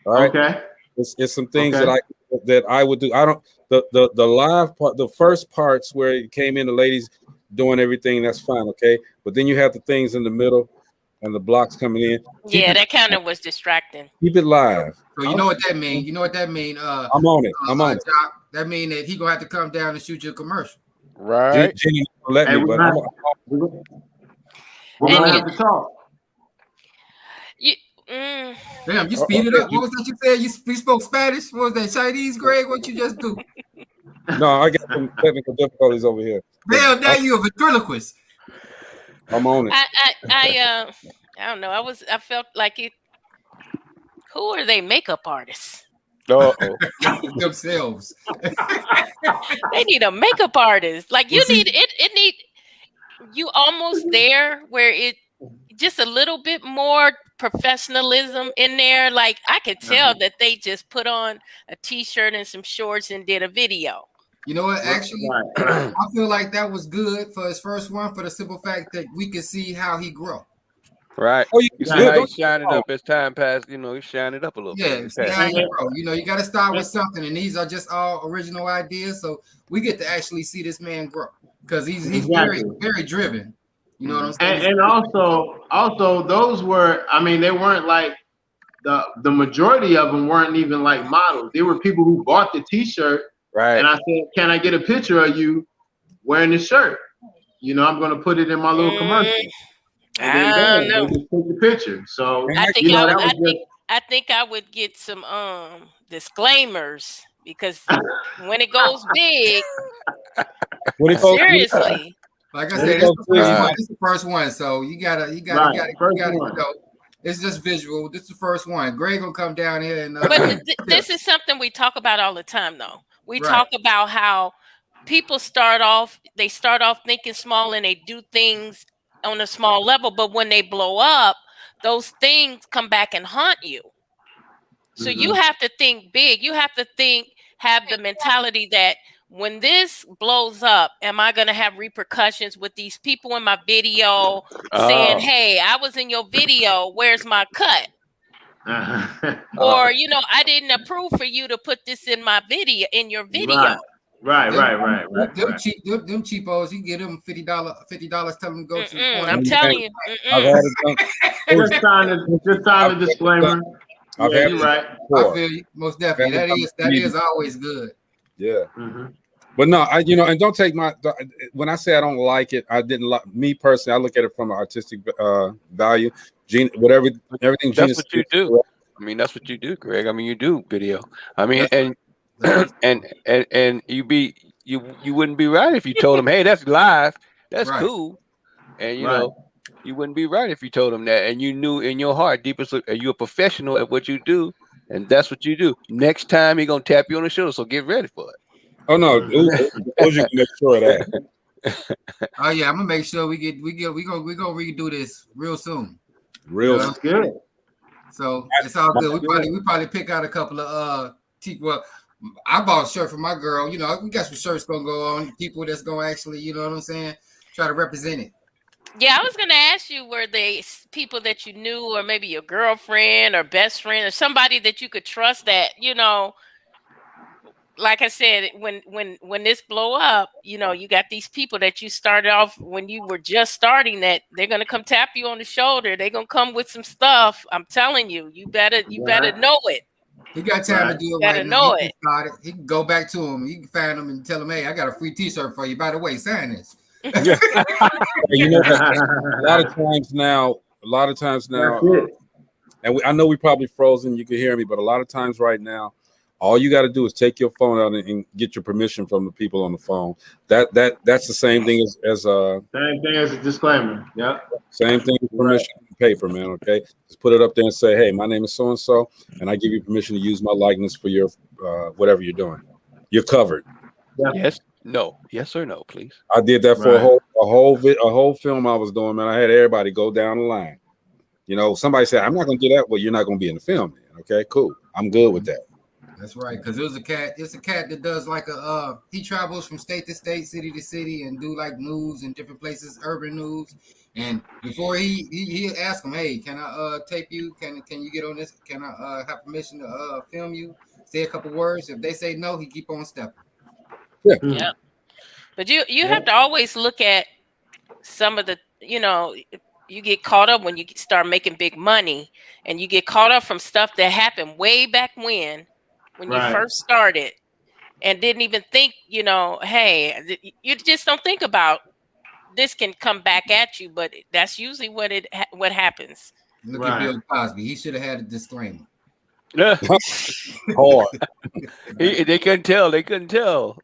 All right. Okay. It's some things Okay. that I would do. I don't the live part, the first parts where it came in, the ladies doing everything, that's fine, okay. But then you have the things in the middle and the blocks coming in. Yeah, that kind of was distracting. Keep it live. So you know what that mean? You know what that mean? I'm on it. I'm on it. Jock, that mean that he gonna have to come down and shoot your commercial. Right. Jenny let Hey, me, but we're gonna have to talk. Damn, you speed it up. What was that you said? You spoke Spanish? What was that, Chinese, Greg? What you just do? no, I got some technical difficulties over here. Damn, now you a ventriloquist. I'm on it. I don't know. I felt like it. Who are they makeup artists? Themselves. They need a makeup artist. Like you need it. It need you almost there where it just a little bit more professionalism in there. Like I could tell that they just put on a t-shirt and some shorts and did a video. You know what? Actually, I feel like that was good for his first one for the simple fact that we could see how he grow. Right. Oh, You see how he's shining up as time passed, you know, he's shining up a little bit. Yeah, see how he grow. You know, you got to start with something, and these are just all original ideas. So we get to actually see this man grow because he's very, very driven. You know what I'm saying? And also those were, I mean, they weren't like the majority of them weren't even like models. They were people who bought the t-shirt. Right. And I said, can I get a picture of you wearing this shirt? You know, I'm going to put it in my little commercial. And then they just took the picture. So I think I would get some disclaimers because when it goes big, seriously. Like I said, it's the first one. So you gotta, you know, it's just visual. This is the first one. Greg will come down here and. But this is something we talk about all the time, though. We talk about how people start off thinking small and they do things on a small level, but when they blow up, those things come back and haunt you. So you have to think big. You have to have the mentality that when this blows up, am I going to have repercussions with these people in my video saying, hey, I was in your video, where's my cut? Or, you know, I didn't approve for you to put this in my video, in your video. Right. Them cheapos, you get them $50, tell them to go to the corner. I'm telling you. I've had it done. Just sign a disclaimer. Yeah, you're right. I feel you. Most definitely. That is always good. Yeah. But no, and don't take when I say I don't like it, I didn't like me personally. I look at it from an artistic value. Everything. That's what you do. I mean, that's what you do, Greg. I mean, you do video. I mean, and you wouldn't be right if you told them, hey, that's live, that's cool, and you know, you wouldn't be right if you told them that, and you knew in your heart, deepest, you're a professional at what you do, and that's what you do. Next time, he's gonna tap you on the shoulder, so get ready for it. Oh no, you can make sure of that. Oh yeah, I'm gonna make sure we gonna redo this real soon. That's good. So it's all good. We probably pick out a couple of well, I bought a shirt for my girl. You know, we got some shirts gonna go on. People that's gonna actually, you know what I'm saying, try to represent it. Yeah, I was gonna ask you, were they people that you knew, or maybe your girlfriend or best friend, or somebody that you could trust that, you know, like I said, when this blow up, you know, you got these people that you started off when you were just starting, that they're gonna come tap you on the shoulder. They're gonna come with some stuff. I'm telling you, you better know it. He got time to do it right now. He can go back to him. He can find him and tell him, hey, I got a free t-shirt for you. By the way, sign this. You know, a lot of times now, and I know we probably frozen. You can hear me, but a lot of times right now, all you got to do is take your phone out and get your permission from the people on the phone. That's the same thing as same thing as a disclaimer. Yeah. Same thing as permission. paper, man. Okay, just put it up there and say, "Hey, my name is so and so, and I give you permission to use my likeness for your whatever you're doing. You're covered." Yes, no, yes or no, please. I did that for Right. a whole film I was doing, man. I had everybody go down the line. You know, somebody said, "I'm not going to do that." Well, you're not going to be in the film, man. Okay, cool. I'm good with that. That's right, because it was a cat. It's a cat that does like he travels from state to state, city to city, and do like news in different places, urban news. And before he'll ask them, "Hey, can I tape you? Can you get on this? Can I have permission to film you? Say a couple words." If they say no, he keep on stepping. Yeah. But you have to always look at some of the, you get caught up when you start making big money, and you get caught up from stuff that happened way back when you Right. first started and didn't even think, hey, you just don't think about this can come back at you, but that's usually what happens. Look Right. at Bill Cosby. He should have had a disclaimer. Yeah, Hard. they couldn't tell. They couldn't tell.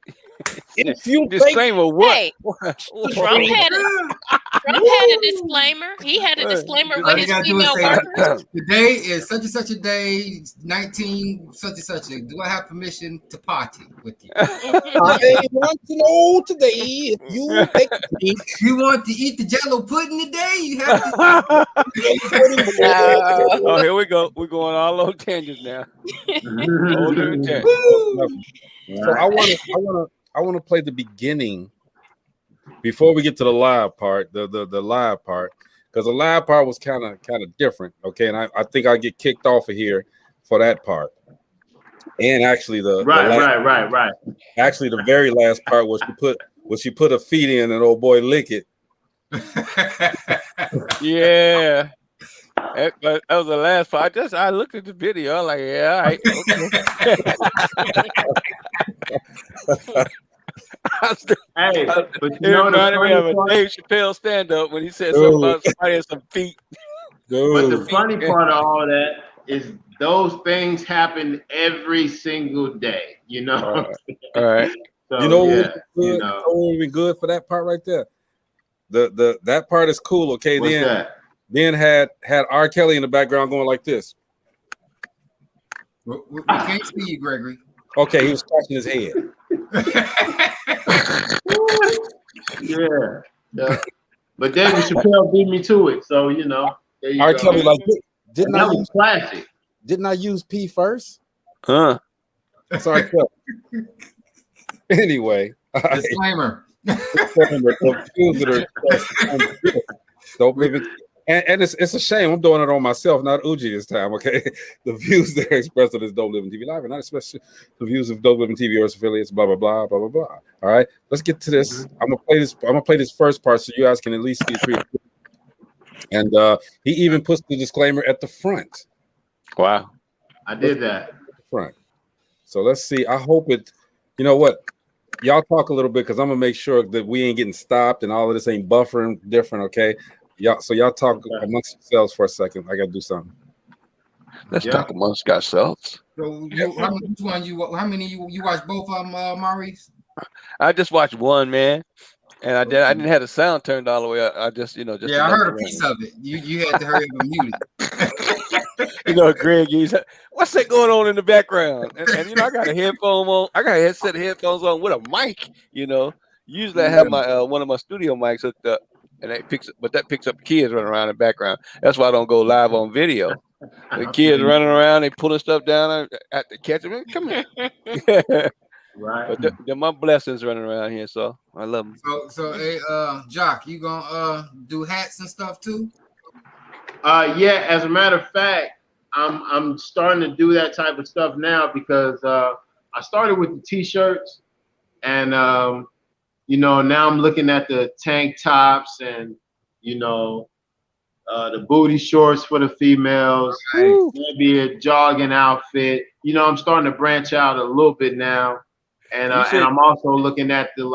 If you Disclaimer, what? Hey, What? Trump had a disclaimer. He had a disclaimer All with you his gotta do is female say, workers. "Today is such and such a day, 19 such and such a. Do I have permission to party with you? I want to know today if you take me. If you want to eat the Jello pudding today, you have to." Oh, here we go. We're going all on tangents now. Whole different tangent. So I want to play the beginning before we get to the live part, the live part, because the live part was kind of different. Okay, and I think I'll get kicked off of here for that part. And actually Right. actually the very last part was she put her feet in and old boy lick it. Yeah. That was the last part. I looked at the video. I'm like, yeah, all right, okay. Hey, but It reminded me of a Dave Chappelle stand-up when he said something about somebody has some feet. But the funny part of all that is those things happen every single day. You know. All right. So, You know, yeah, what would be good for that part right there. That part is cool. Okay, what's that? Then had R. Kelly in the background going like this. We can't see you, Gregory. Okay, he was scratching his head. Yeah. But David Chappelle beat me to it, so you know. There you R. go. Kelly like, that was classic. Didn't I use P first? Huh? Sorry. Anyway, Disclaimer. And it's a shame I'm doing it on myself, not Uji this time. Okay, the views that are expressed on this Dope Living TV Live are not especially the views of Dope Living TV or its affiliates. Blah blah blah blah blah blah. All right, let's get to this. I'm gonna play this first part so you guys can at least see it. And he even puts the disclaimer at the front. Wow, I did that. Front. So let's see. I hope it. You know what? Y'all talk a little bit because I'm gonna make sure that we ain't getting stopped and all of this ain't buffering different. Okay. Y'all talk amongst yourselves for a second. I gotta do something. Let's talk amongst ourselves. So how many you watch both of them, Maurice? I just watched one, man, and I didn't have the sound turned all the way up. I just I heard a piece of it. You had to hurry up and mute it. Greg, what's that going on in the background? And I got a headphone on. I got a headset of headphones on with a mic. Usually I have my one of my studio mics hooked up. And that picks up kids running around in the background. That's why I don't go live on video. The kids running around, they pulling stuff down at the catch them. Come here. Right. But they're my blessings running around here, so I love them. So hey, Jock, you gonna do hats and stuff too? Yeah. As a matter of fact, I'm starting to do that type of stuff now because I started with the t-shirts and now I'm looking at the tank tops and, the booty shorts for the females, maybe a jogging outfit. I'm starting to branch out a little bit now. And I'm also looking at the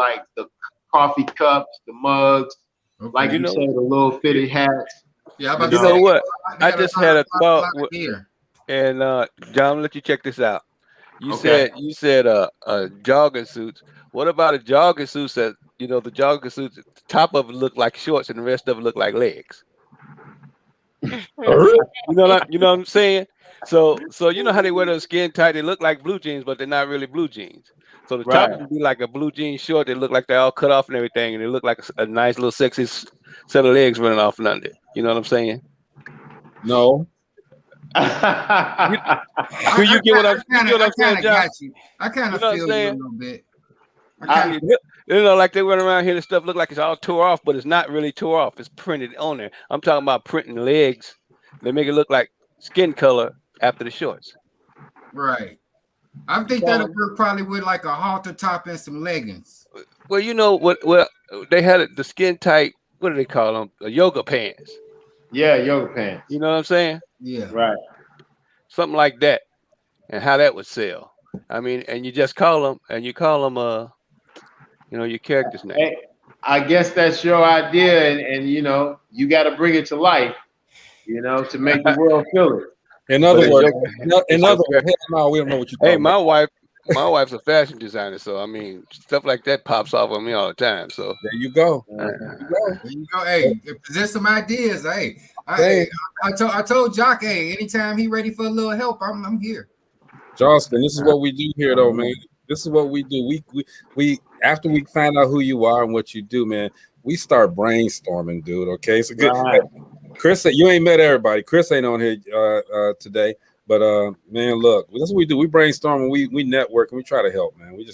coffee cups, the mugs, like you said, the little fitted hats. Yeah, what? I just had a thought here. And John, I'll let you check this out. You said jogging suits. What about a jogging suit that the jogging suits, the top of it look like shorts and the rest of it look like legs? You know what I'm saying? So you know how they wear those skin tight, they look like blue jeans, but they're not really blue jeans. So the top Right. would be like a blue jean short. They look like they're all cut off and everything, and they look like a nice little sexy set of legs running off and under. You know what I'm saying? No. Do you get what I'm saying, John? got you. I kind You of know what I'm feel you a saying? little bit. I kinda, You know, like they run around here, the stuff look like it's all tore off, but it's not really tore off. It's printed on there. I'm talking about printing legs. They make it look like skin color after the shorts. right. I think that'll work probably with like a halter top and some leggings. Well, you know what? Well, they had the skin tight. What do they call them? Yoga pants. Yeah, yoga pants. You know what I'm saying? Yeah. Right. Something like that, and how that would sell. I mean, and you just call them, and you call them, you know, your character's name. Hey, I guess that's your idea, and you know, you got to bring it to life, you know, to make the world feel it. In other But words, it's hell no, we don't know what you're Hey, talking about. my wife's a fashion designer, so I mean, stuff like that pops off on me all the time. So There you go. There you go. Hey, present some ideas. Hey, I told Jock, hey, anytime he ready for a little help, I'm here. Jauston, this is what we do here, though, man. This is what we do. We after we find out who you are and what you do, man, we start brainstorming, dude. Okay, so good. Right. Chris, you ain't met everybody. Chris ain't on here today, but man, look, this is what we do. We brainstorm and we network and we try to help, man. We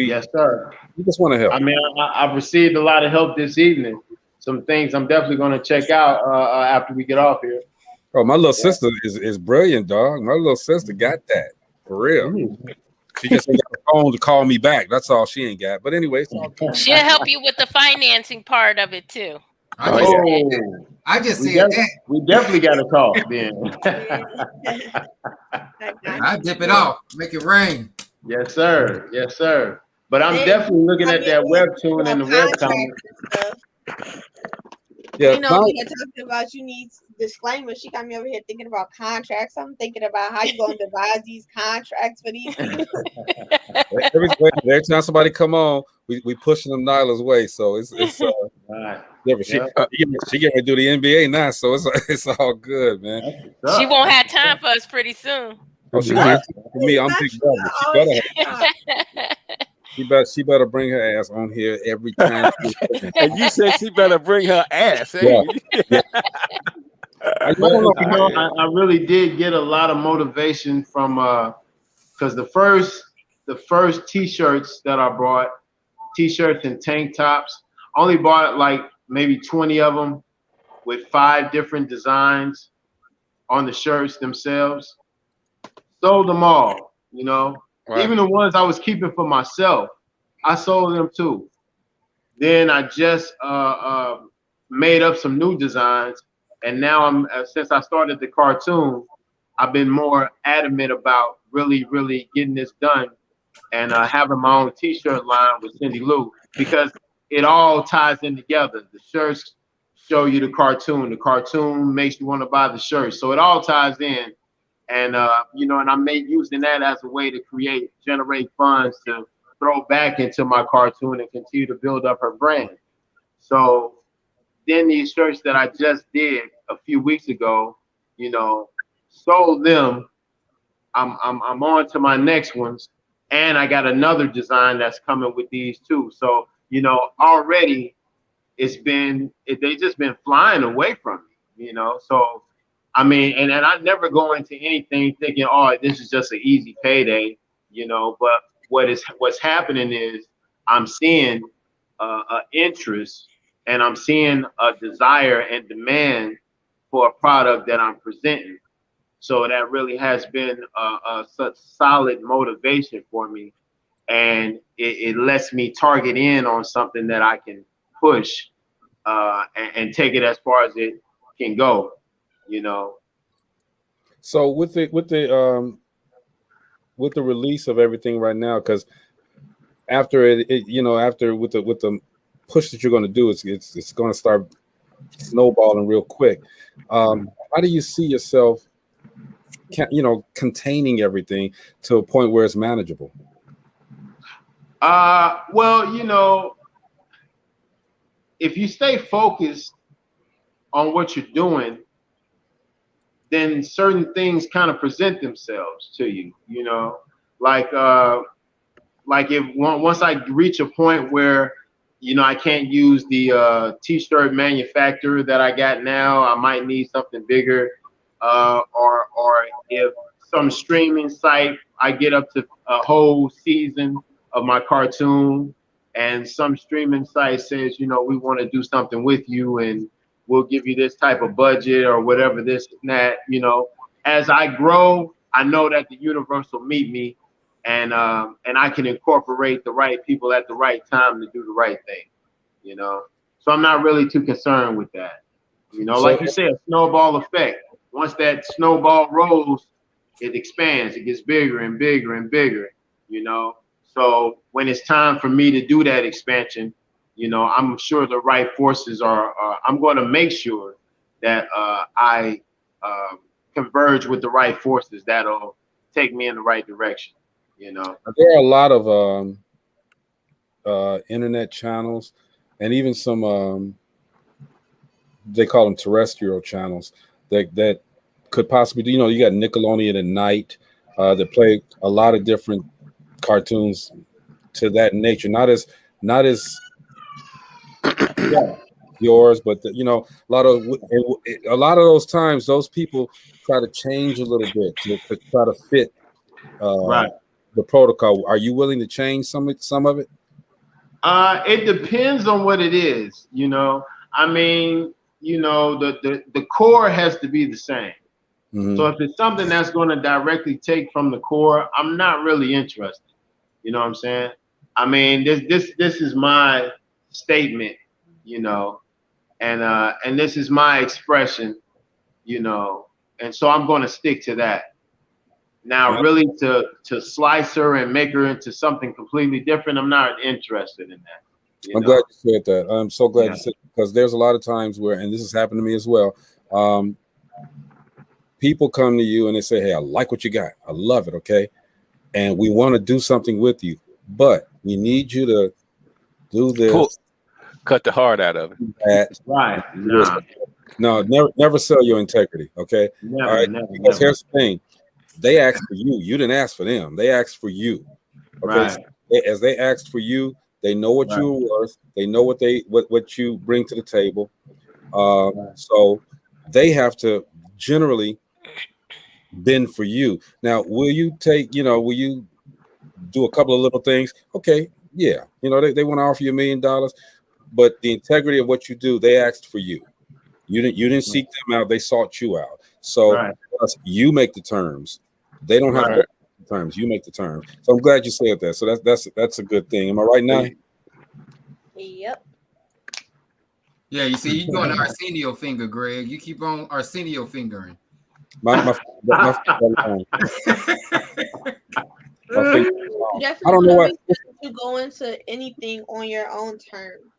Yes, sir. we just want to help. I mean, I've received a lot of help this evening. Some things I'm definitely going to check out after we get off here. Oh, my little sister is brilliant, dog. My little sister got that for real. Mm-hmm. She just ain't got the phone to call me back. That's all she ain't got. But anyway, it's all good. She'll help you with the financing part of it too. I just said that. We definitely got to talk then. I dip it off, make it rain. Yes, sir. Yes, sir. But I'm definitely looking at that webtoon and the webcomic. Yeah, you know, we were talking about you need disclaimers. She got me over here thinking about contracts. I'm thinking about how you gonna devise these contracts for these people. every time somebody come on, we pushing them Nyla's way. So it's right. She getting ready to do the NBA now, so it's all good, man. She won't have time for us pretty soon. Oh, she has for me. I'm Big Brother. She better bring her ass on here every time. And you said she better bring her ass. Hey? Yeah. I really did get a lot of motivation from because the first t-shirts that I bought, t-shirts and tank tops, I only bought like maybe 20 of them with 5 different designs on the shirts themselves. Sold them all, you know. Right. Even the ones I was keeping for myself, I sold them too. Then I just made up some new designs, and now since I started the cartoon, I've been more adamant about really getting this done and having my own t-shirt line with Cindy Lou, because it all ties in together. The shirts show you the cartoon makes you want to buy the shirt, so it all ties in. And you know, and I'm using that as a way to generate funds to throw back into my cartoon and continue to build up her brand. So then these shirts that I just did a few weeks ago, you know, sold them. I'm on to my next ones, and I got another design that's coming with these too. So you know, already they just been flying away from me, you know. So I mean, and I never go into anything thinking, oh, this is just an easy payday, you know. But what's happening is I'm seeing interest, and I'm seeing a desire and demand for a product that I'm presenting. So that really has been such solid motivation for me, and it lets me target in on something that I can push and take it as far as it can go. You know. So with the release of everything right now, because after after with the push that you're going to do, it's going to start snowballing real quick. How do you see yourself, containing everything to a point where it's manageable? Well, you know, if you stay focused on what you're doing, then certain things kind of present themselves to you, you know, like if once I reach a point where, you know, I can't use the t-shirt manufacturer that I got now, I might need something bigger, or if some streaming site I get up to a whole season of my cartoon, and some streaming site says, you know, we want to do something with you, and we'll give you this type of budget or whatever, this and that, you know. As I grow, I know that the universe will meet me, and I can incorporate the right people at the right time to do the right thing, you know. So I'm not really too concerned with that, you know. So, like you said, snowball effect. Once that snowball rolls, it expands. It gets bigger and bigger and bigger, you know. So when it's time for me to do that expansion, you know, I'm sure the right forces are. I'm going to make sure that I converge with the right forces that'll take me in the right direction. You know, there are a lot of internet channels, and even some they call them terrestrial channels that could possibly do. You know, you got Nickelodeon at night that play a lot of different cartoons to that nature. Not as yeah, yours, but you know, a lot of those times, those people try to change a little bit to try to fit uh, right. the protocol. Are you willing to change some of it? It depends on what it is. You know, I mean, you know, the core has to be the same. Mm-hmm. So if it's something that's going to directly take from the core, I'm not really interested. You know what I'm saying? I mean, this is my statement, you know, and this is my expression, you know, and so I'm going to stick to that. Now, really, to slice her and make her into something completely different, I'm not interested in that. You I'm know? glad you said that. I'm so glad Yeah. you said it, because there's a lot of times where, and this has happened to me as well. People come to you and they say, "Hey, I like what you got. I love it. Okay, and we want to do something with you, but we need you to do this, Cut the heart out of it. that, Right. do this." Nah. No, never sell your integrity. Okay, all Never, right. never, Because never. here's the thing: they asked for you. You didn't ask for them. They asked for you. Okay, Right. so as they asked for you, they know what Right. you're worth. They know what you bring to the table. Right. So they have to generally bend for you. Now, will you take? You know, will you do a couple of little things? Okay, yeah. You know, they want to offer you $1 million, but the integrity of what you do, they asked for you. You didn't seek them out. They sought you out. So Right. plus, you make the terms. They don't have to Right. make the terms. You make the terms. So I'm glad you said that. So that's a good thing. Am I right now? Yep. Yeah, you see, you doing the Arsenio finger, Greg. You keep on Arsenio fingering. My long. My finger is You long. I definitely don't know want to what. make sure that you go into anything on your own terms.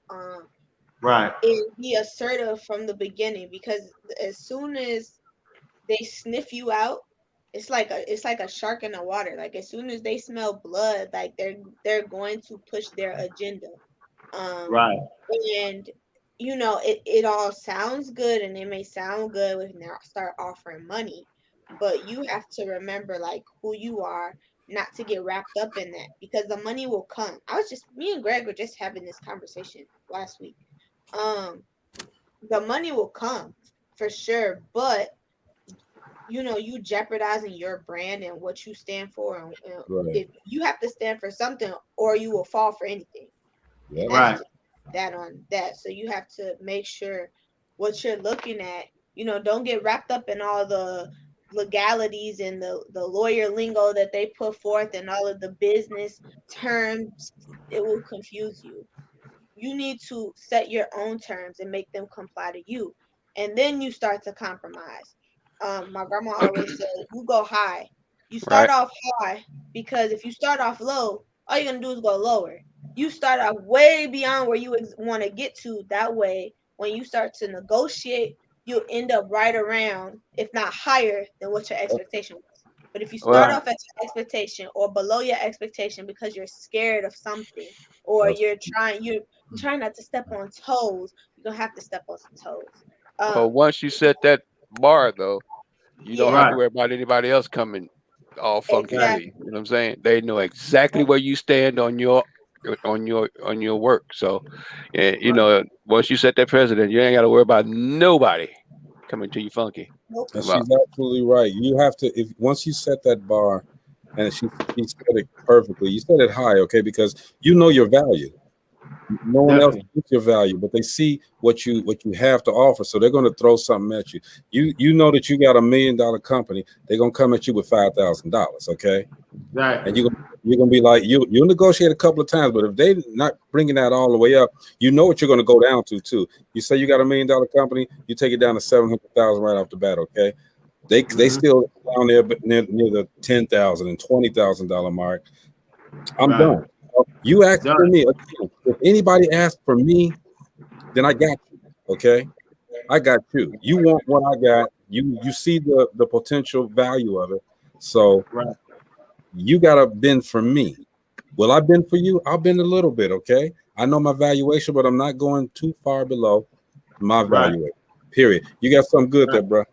Right. And be assertive from the beginning, because as soon as they sniff you out, it's like a shark in the water. Like as soon as they smell blood, like they're going to push their agenda. Um, Right. and you know, it all sounds good, and it may sound good when they start offering money, but you have to remember like who you are, not to get wrapped up in that, because the money will come. Me and Greg were just having this conversation last week. Um, the money will come for sure, but you know, you jeopardizing your brand and what you stand for, and Right. if you have to stand for something, or you will fall for anything. Yeah. And that's Right. just that on that. So you have to make sure what you're looking at, you know, don't get wrapped up in all the legalities and the lawyer lingo that they put forth, and all of the business terms. It will confuse you. You need to set your own terms and make them comply to you, and then you start to compromise. My grandma always said, you go high. You start Right. off high, because if you start off low, all you're gonna do is go lower. You start off way beyond where you want to get to. That way, when you start to negotiate, you'll end up right around, if not higher than what your expectation was. But if you start Well, off at your expectation or below your expectation because you're scared of something, or That's you're trying not to step on toes, you're gonna have to step on some toes. once you set that bar though, You don't have to worry about anybody else coming all funky Exactly. to you. You know what I'm saying? They know exactly where you stand on your work. So, you know, once you set that precedent, you ain't got to worry about nobody coming to you funky. And she's absolutely right. You have to, if once you set that bar, and she said it perfectly. You set it high, okay, because you know your value. No one else sees your value, but they see what you have to offer, so they're going to throw something at you. You know that you got $1 million company. They're going to come at you with $5,000, okay? Right. And you're gonna be like, you'll negotiate a couple of times, but if they're not bringing that all the way up, you know what you're gonna go down to too. You say you got $1 million company, you take it down to 700,000 right off the bat, okay? They still down there, but near the $10,000 and $20,000 mark. I'm done. You ask for me. If anybody asks for me, then I got you. Okay, I got you. You want what I got. You see the potential value of it. So you gotta bend for me. Will I bend for you? I'll bend a little bit. Okay. I know my valuation, but I'm not going too far below my valuation. Period. You got something good there, bro.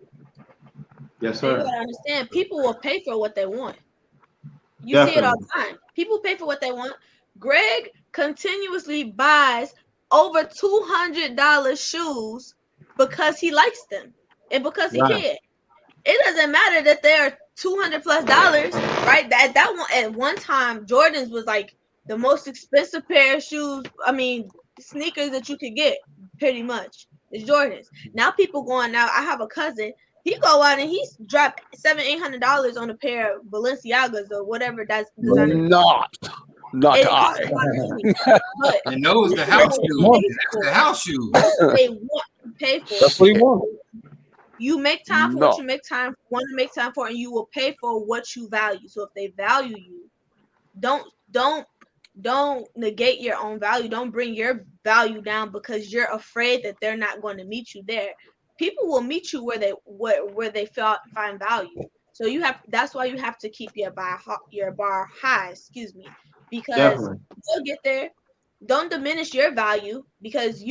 Yes, sir. You gotta understand, people will pay for what they want. You see it all the time. People pay for what they want. Greg continuously buys over $200 shoes because he likes them and because he can. It doesn't matter that they're $200+ right? That one at one time, Jordans was like the most expensive pair of shoes. I mean, sneakers that you could get, pretty much. It's Jordans. Now people going out. I have a cousin. He go out and he's dropped $700-800 on a pair of Balenciagas or whatever that's designer. Not I. And those the house shoes. That's the house shoes. They want to pay for. That's what he wants. You make time for what you want to make time for, and you will pay for what you value. So if they value you, don't negate your own value. Don't bring your value down because you're afraid that they're not going to meet you there. People will meet you where they find value. So that's why you have to keep your bar high, because they'll get there. Don't diminish your value because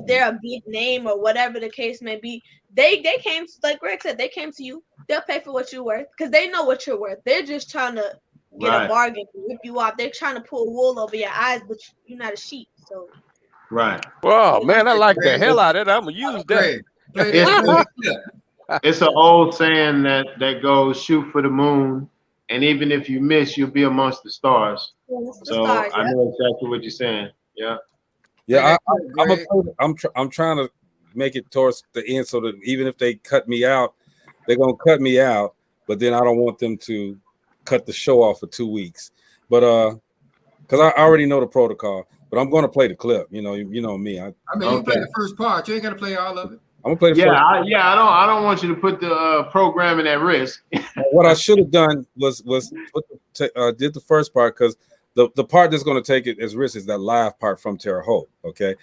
they're a big name or whatever the case may be. They came, like Greg said, they came to you. They'll pay for what you're worth because they know what you're worth. They're just trying to get a bargain to rip you off. They're trying to pull wool over your eyes, but you're not a sheep. So Wow, man, I like the hell out of it. I'm gonna use that. It's an old saying that goes, shoot for the moon, and even if you miss, you'll be amongst the stars. I know exactly what you're saying. I'm trying to make it towards the end so that even if they cut me out, they're gonna cut me out, but then I don't want them to cut the show off for 2 weeks. But because I already know the protocol, but I'm gonna play the clip. You know me. I mean, you play the first part. You ain't gotta play all of it. I'm gonna play the first. I don't want you to put the programming at risk. What I should have done was did the first part, because the part that's going to take it as risk is that live part from Terre Haute. Okay,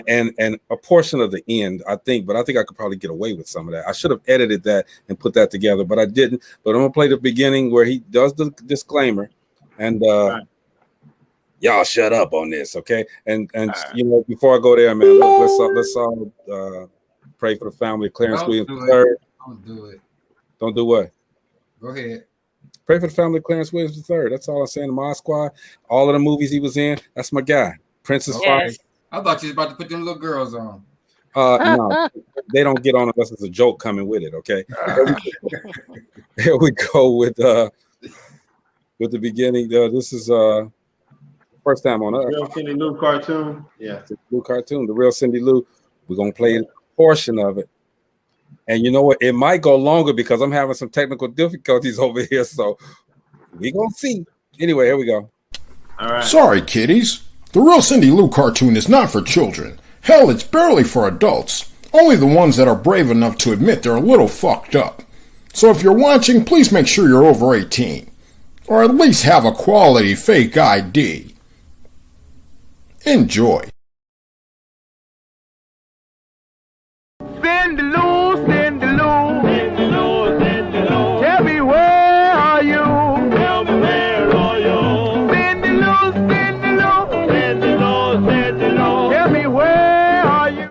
and a portion of the end, I think I could probably get away with some of that. I should have edited that and put that together, but I didn't. But I'm gonna play the beginning where he does the disclaimer, and y'all shut up on this, okay? And before I go there, man, let's all pray for the family of Clarence Williams III. Don't do it. Don't do what? Go ahead. Pray for the family of Clarence Williams III. That's all I'm saying. The Mod Squad, all of the movies he was in, that's my guy. Princess Fire. I thought you was about to put them little girls on. No, they don't get on unless there's a joke coming with it, okay? Here we go with the beginning. This is first time on Earth. Real Cindy Lou cartoon. Yeah. It's a Lou cartoon, the real Cindy Lou. We're gonna play a portion of it. And you know what? It might go longer because I'm having some technical difficulties over here. So we're gonna see. Anyway, here we go. All right. Sorry, kiddies. The real Cindy Lou cartoon is not for children. Hell, it's barely for adults. Only the ones that are brave enough to admit they're a little fucked up. So if you're watching, please make sure you're over 18. Or at least have a quality fake ID. Enjoy. Cindy Lou, Cindy Lou, Cindy Lou, Cindy Lou. Tell me where are you? Tell me where are you? Cindy Lou, Cindy Lou, Cindy Lou, Cindy Lou. Tell me where are you?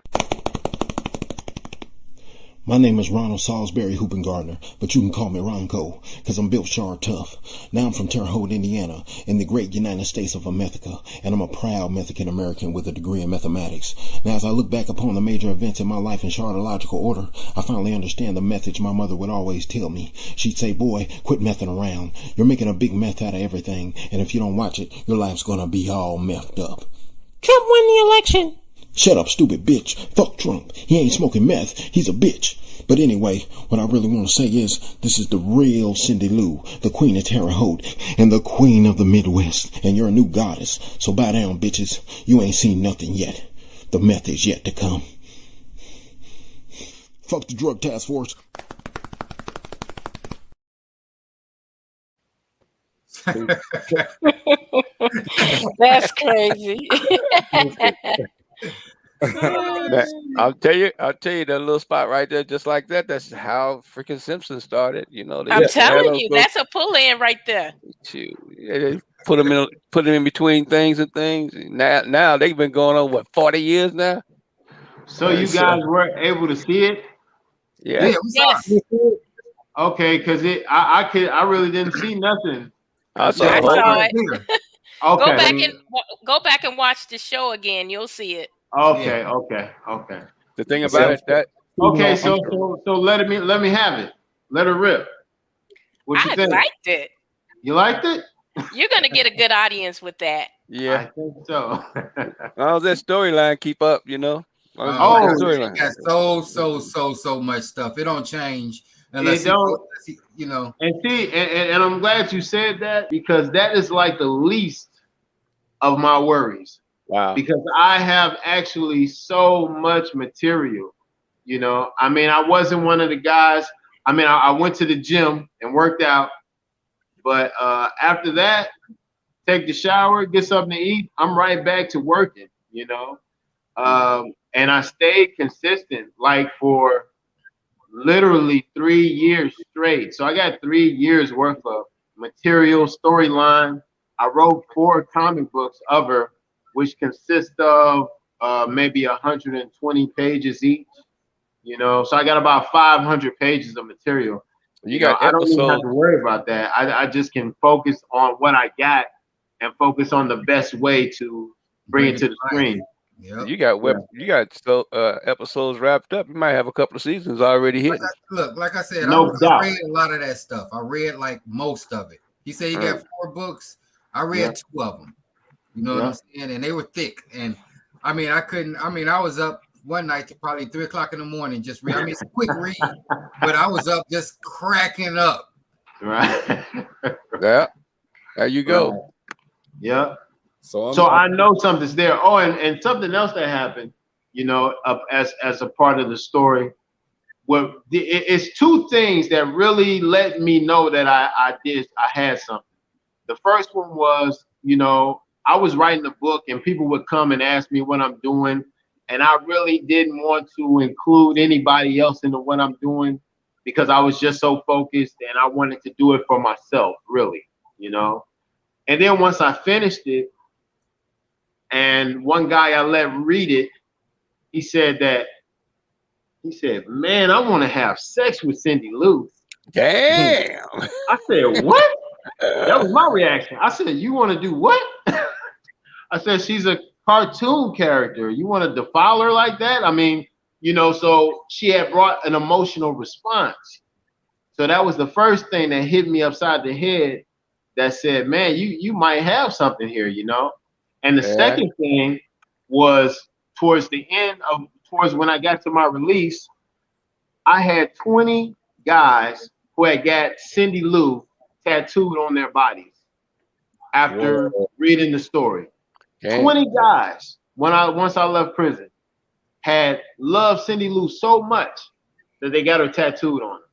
My name is Ronald Salisbury Hoopengardner, but you can call me Ronco, cause I'm built sharp tough. Now I'm from Terre Haute, Indiana, in the great United States of America, and I'm a proud Mexican American with a degree in mathematics. Now as I look back upon the major events in my life in chronological order, I finally understand the message my mother would always tell me. She'd say, boy, quit messing around. You're making a big mess out of everything, and if you don't watch it, your life's gonna be all messed up. Trump won the election. Shut up, stupid bitch. Fuck Trump. He ain't smoking meth. He's a bitch. But anyway, what I really want to say is, this is the real Cindy Lou, the queen of Terre Haute, and the queen of the Midwest, and you're a new goddess. So bow down, bitches. You ain't seen nothing yet. The meth is yet to come. Fuck the drug task force. That's crazy. I'll tell you that little spot right there, just like that. That's how freaking Simpsons started. You know, I'm telling you, that's a pull-in right there. They put them in between things and things. Now they've been going on what 40 years now. So you guys were able to see it? Yeah. Yes. Okay, because I really didn't see nothing. I saw it. Okay. Go back and watch the show again. You'll see it. Okay. The thing about it that so let me have it. Let her rip. What you think? I liked it. You liked it? You're gonna get a good audience with that. Yeah, I think so. How's that storyline keep up? You know. It got so much stuff. It don't change unless you know. And see, and I'm glad you said that, because that is like the least of my worries. Wow. Because I have actually so much material, you know. I mean, I wasn't one of the guys. I mean, I went to the gym and worked out, but after that, take the shower, get something to eat, I'm right back to working, you know. And I stayed consistent, like for literally 3 years straight. So I got 3 years worth of material, storyline. I wrote 4 comic books of her, which consist of maybe 120 pages each, you know. So I got about 500 pages of material. You got I don't even have to worry about that. I just can focus on what I got and focus on the best way to bring it to the screen. Yep. You got episodes wrapped up. You might have a couple of seasons already hit. Like I said, No doubt. I read a lot of that stuff. I read like most of it. He said he got 4 books. I read 2 of them. You know what I'm saying? And they were thick. And I mean, I was up one night to probably 3 o'clock in the morning just read. I mean, it's a quick read, but I was up just cracking up. Right. Yeah. There you go. Right. Yeah. So I know something's there. Oh, and something else that happened, you know, as a part of the story. Well, it's 2 things that really let me know that I had something. The first one was, you know, I was writing a book and people would come and ask me what I'm doing. And I really didn't want to include anybody else into what I'm doing because I was just so focused and I wanted to do it for myself, really, you know. And then once I finished it, and one guy I let read it, he said, man, I want to have sex with Cindy Lou. Damn. I said, what? That was my reaction. I said, you want to do what? I said, she's a cartoon character. You want to defile her like that? I mean, you know, so she had brought an emotional response. So that was the first thing that hit me upside the head that said, man, you might have something here, you know? And the second thing was towards when I got to my release, I had 20 guys who had got Cindy Lou tattooed on their bodies after reading the story. Damn. 20 guys, once I left prison, had loved Cindy Lou so much that they got her tattooed on them.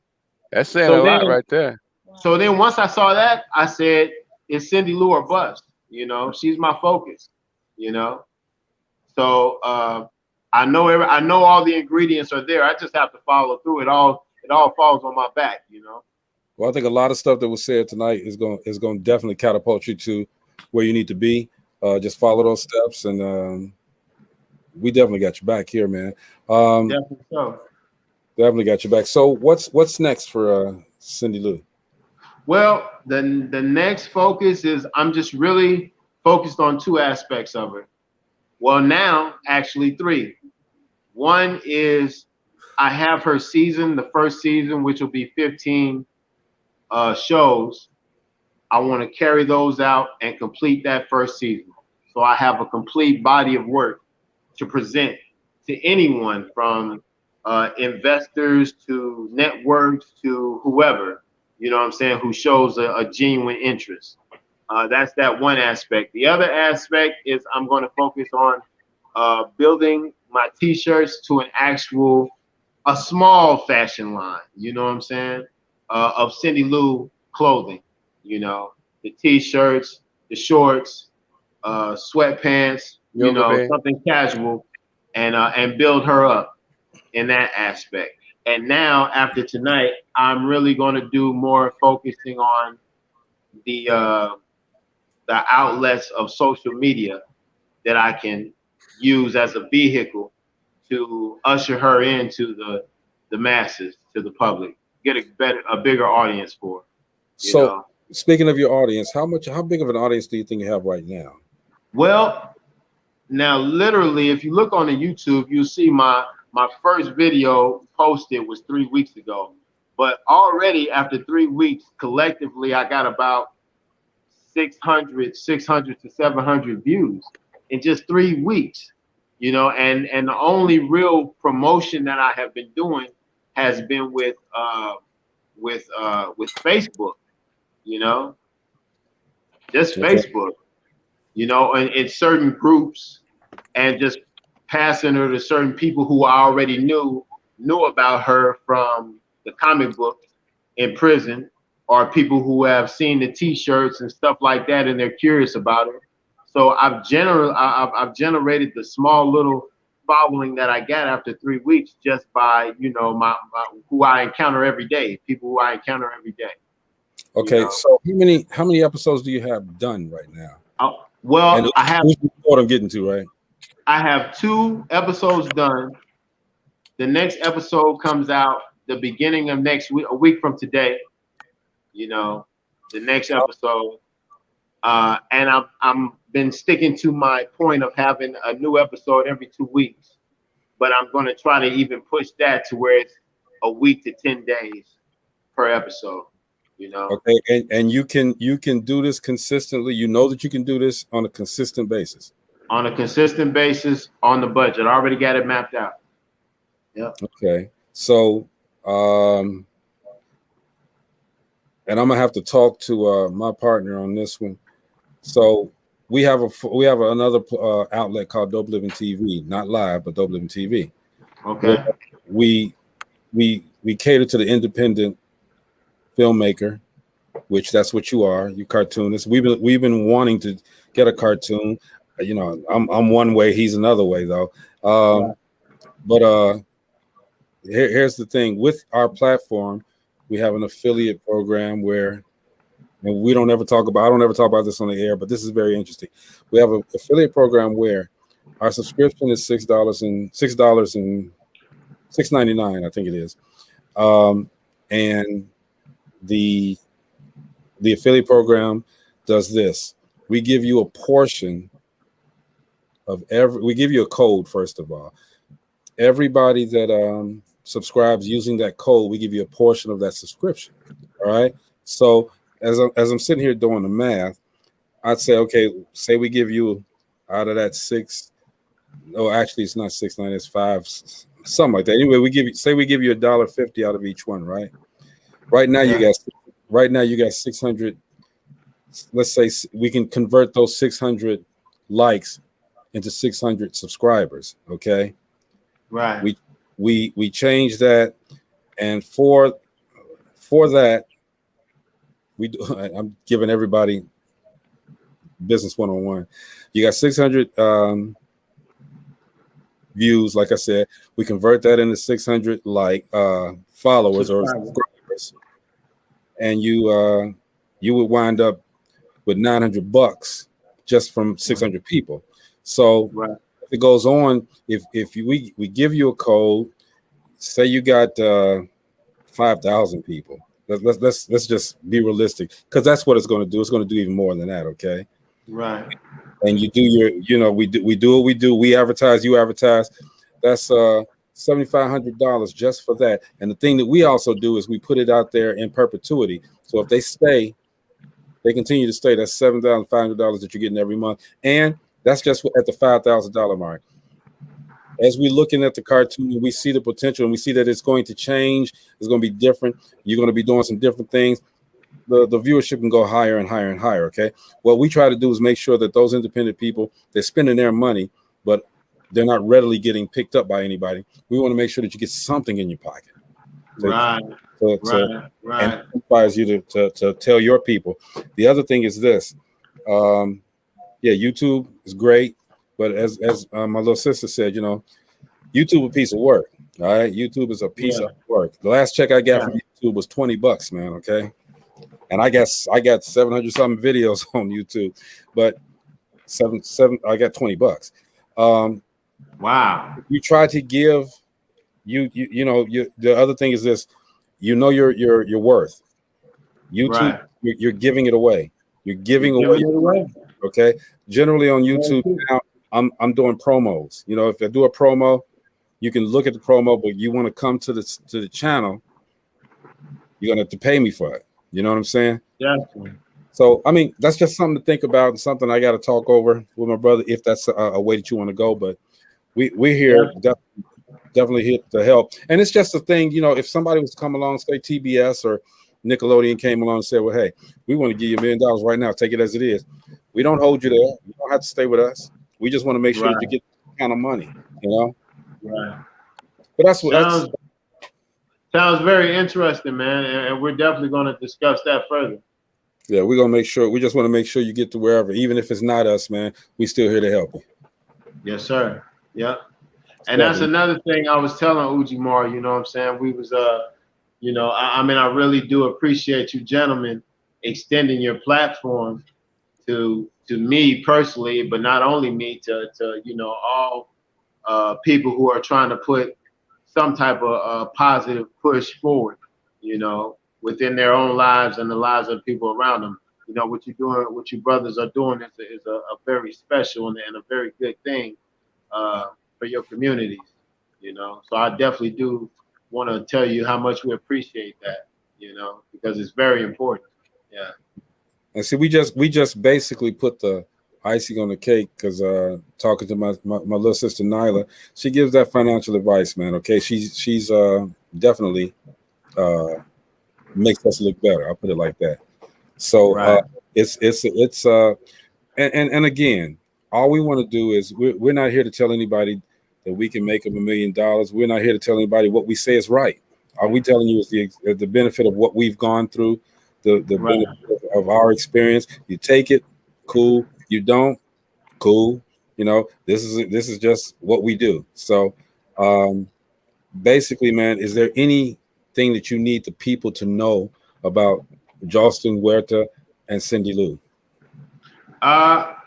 That's saying a lot right there. So then once I saw that, I said, it's Cindy Lou or bust. You know, she's my focus, you know. So I know all the ingredients are there. I just have to follow through. It all falls on my back, you know. Well, I think a lot of stuff that was said tonight is going to definitely catapult you to where you need to be. Just follow those steps, and we definitely got your back here, man. Definitely so. Definitely got your back. So what's next for Cindy Lou? Well, the next focus is I'm just really focused on two aspects of it. Well, now actually three. One is I have her season, the first season, which will be 15 shows. I want to carry those out and complete that first season. So I have a complete body of work to present to anyone from investors to networks to whoever, you know what I'm saying, who shows a genuine interest. That's that one aspect. The other aspect is I'm going to focus on building my t-shirts to a small fashion line, you know what I'm saying, of Cindy Lou clothing, you know, the t-shirts, the shorts, sweatpants, you know, something casual, and build her up in that aspect. And now after tonight, I'm really going to do more focusing on the outlets of social media that I can use as a vehicle to usher her into the masses, to the public, get a bigger audience for her, So know? Speaking of your audience, how big of an audience do you think you have right now? Well, now literally, if you look on the YouTube, you'll see my first video posted was 3 weeks ago. But already after 3 weeks, collectively, I got about 600 to 700 views in just 3 weeks, you know, and the only real promotion that I have been doing has been with Facebook, you know, just Facebook, you know, and in certain groups, and just passing her to certain people who I already knew about her from the comic books in prison, or people who have seen the t-shirts and stuff like that, and they're curious about it. So I've generated the small little following that I got after 3 weeks just by, you know, my who I encounter every day, people who I encounter every day. Okay, you know? So how many episodes do you have done right now? Well, and I have what I'm getting to, right? I have 2 episodes done. The next episode comes out the beginning of next week, a week from today. You know, the next episode, and I'm been sticking to my point of having a new episode every 2 weeks, but I'm going to try to even push that to where it's a week to 10 days per episode. You know. Okay, and you can do this consistently. You know that you can do this on a consistent basis. On a consistent basis, on the budget. I already got it mapped out. Yeah. Okay, so and I'm gonna have to talk to my partner on this one. So we have another outlet called DopelivenTV, not live, but DopelivenTV. Okay. We cater to the independent filmmaker, which that's what you are. You cartoonist. We've been wanting to get a cartoon. You know, I'm one way, he's another way though. But here's the thing with our platform. We have an affiliate program where, and I don't ever talk about this on the air, but this is very interesting. We have an affiliate program where our subscription is $6.99, I think it is. And the affiliate program does this. We give you a portion of we give you a code, first of all. Everybody that subscribes using that code, we give you a portion of that subscription. All right. So as I'm sitting here doing the math, I'd say, okay, say we give you out of that $6. No, actually it's not $6.99, it's $5, something like that. Anyway, we give you $1.50 out of each one, right? Right now you got 600. Let's say we can convert those 600 likes into 600 subscribers. Okay. Right. We change that, and for that, I'm giving everybody business 101. You got 600 views. Like I said, we convert that into 600 followers or subscribers, and you would wind up with $900 just from 600 people. So it goes on. If we give you a code, say you got 5,000 people. Let's just be realistic, because that's what it's going to do. It's going to do even more than that. Okay. Right. And you do your, we do what we do. We advertise, you advertise. That's $7,500 just for that. And the thing that we also do is we put it out there in perpetuity. So if they stay, they continue to stay. That's $7,500 that you're getting every month, and that's just at the $5,000 mark. As we're looking at the cartoon, we see the potential, and we see that it's going to change. It's going to be different. You're going to be doing some different things. The viewership can go higher and higher and higher. Okay. What we try to do is make sure that those independent people, they're spending their money, but they're not readily getting picked up by anybody. We want to make sure that you get something in your pocket. Right. And it inspires you to tell your people. The other thing is this. YouTube is great. But as my little sister said, YouTube a piece of work. All right, YouTube is a piece of work. The last check I got from YouTube was $20, man. Okay, and I got 700 something videos on YouTube, but I got $20. Wow. You try to give the other thing is this. Your worth. YouTube, you're giving it away. You're giving away. Okay. Generally on YouTube now, I'm doing promos. If I do a promo, you can look at the promo, but you want to come to the channel, you're gonna have to pay me for it. You know what I'm saying? Yeah. So I mean, that's just something to think about, and something I got to talk over with my brother if that's a way that you want to go. But we're here, definitely here to help. And it's just a thing, if somebody was to come along, say TBS or Nickelodeon came along and said, well, hey, we want to give you $1 million right now. Take it as it is. We don't hold you there. You don't have to stay with us. We just want to make sure that you get that kind of money, Right. But that's sounds very interesting, man. And we're definitely going to discuss that further. Yeah, we're going to make sure. We just want to make sure you get to wherever, even if it's not us, man. We still here to help you. Yes, sir. Yep. And that's another thing I was telling Ujimar, you know what I'm saying? We was, I really do appreciate you gentlemen extending your platform to me personally, but not only me, to all people who are trying to put some type of positive push forward, within their own lives and the lives of people around them. What you're doing, what you brothers are doing is a very special and a very good thing for your communities, So I definitely do want to tell you how much we appreciate that, because it's very important. Yeah. And see, we just basically put the icing on the cake, because talking to my little sister Nyla, she gives that financial advice, man. Okay, she's definitely makes us look better. I'll put it like that. So it's and again, all we want to do is we're not here to tell anybody that we can make them $1 million. We're not here to tell anybody what we say is right. All we telling you is the benefit of what we've gone through, the benefit of our experience. You take it, cool. You don't, cool. This is just what we do. So basically, man, is there anything that you need the people to know about Jauston Huerta and Cindy Lou?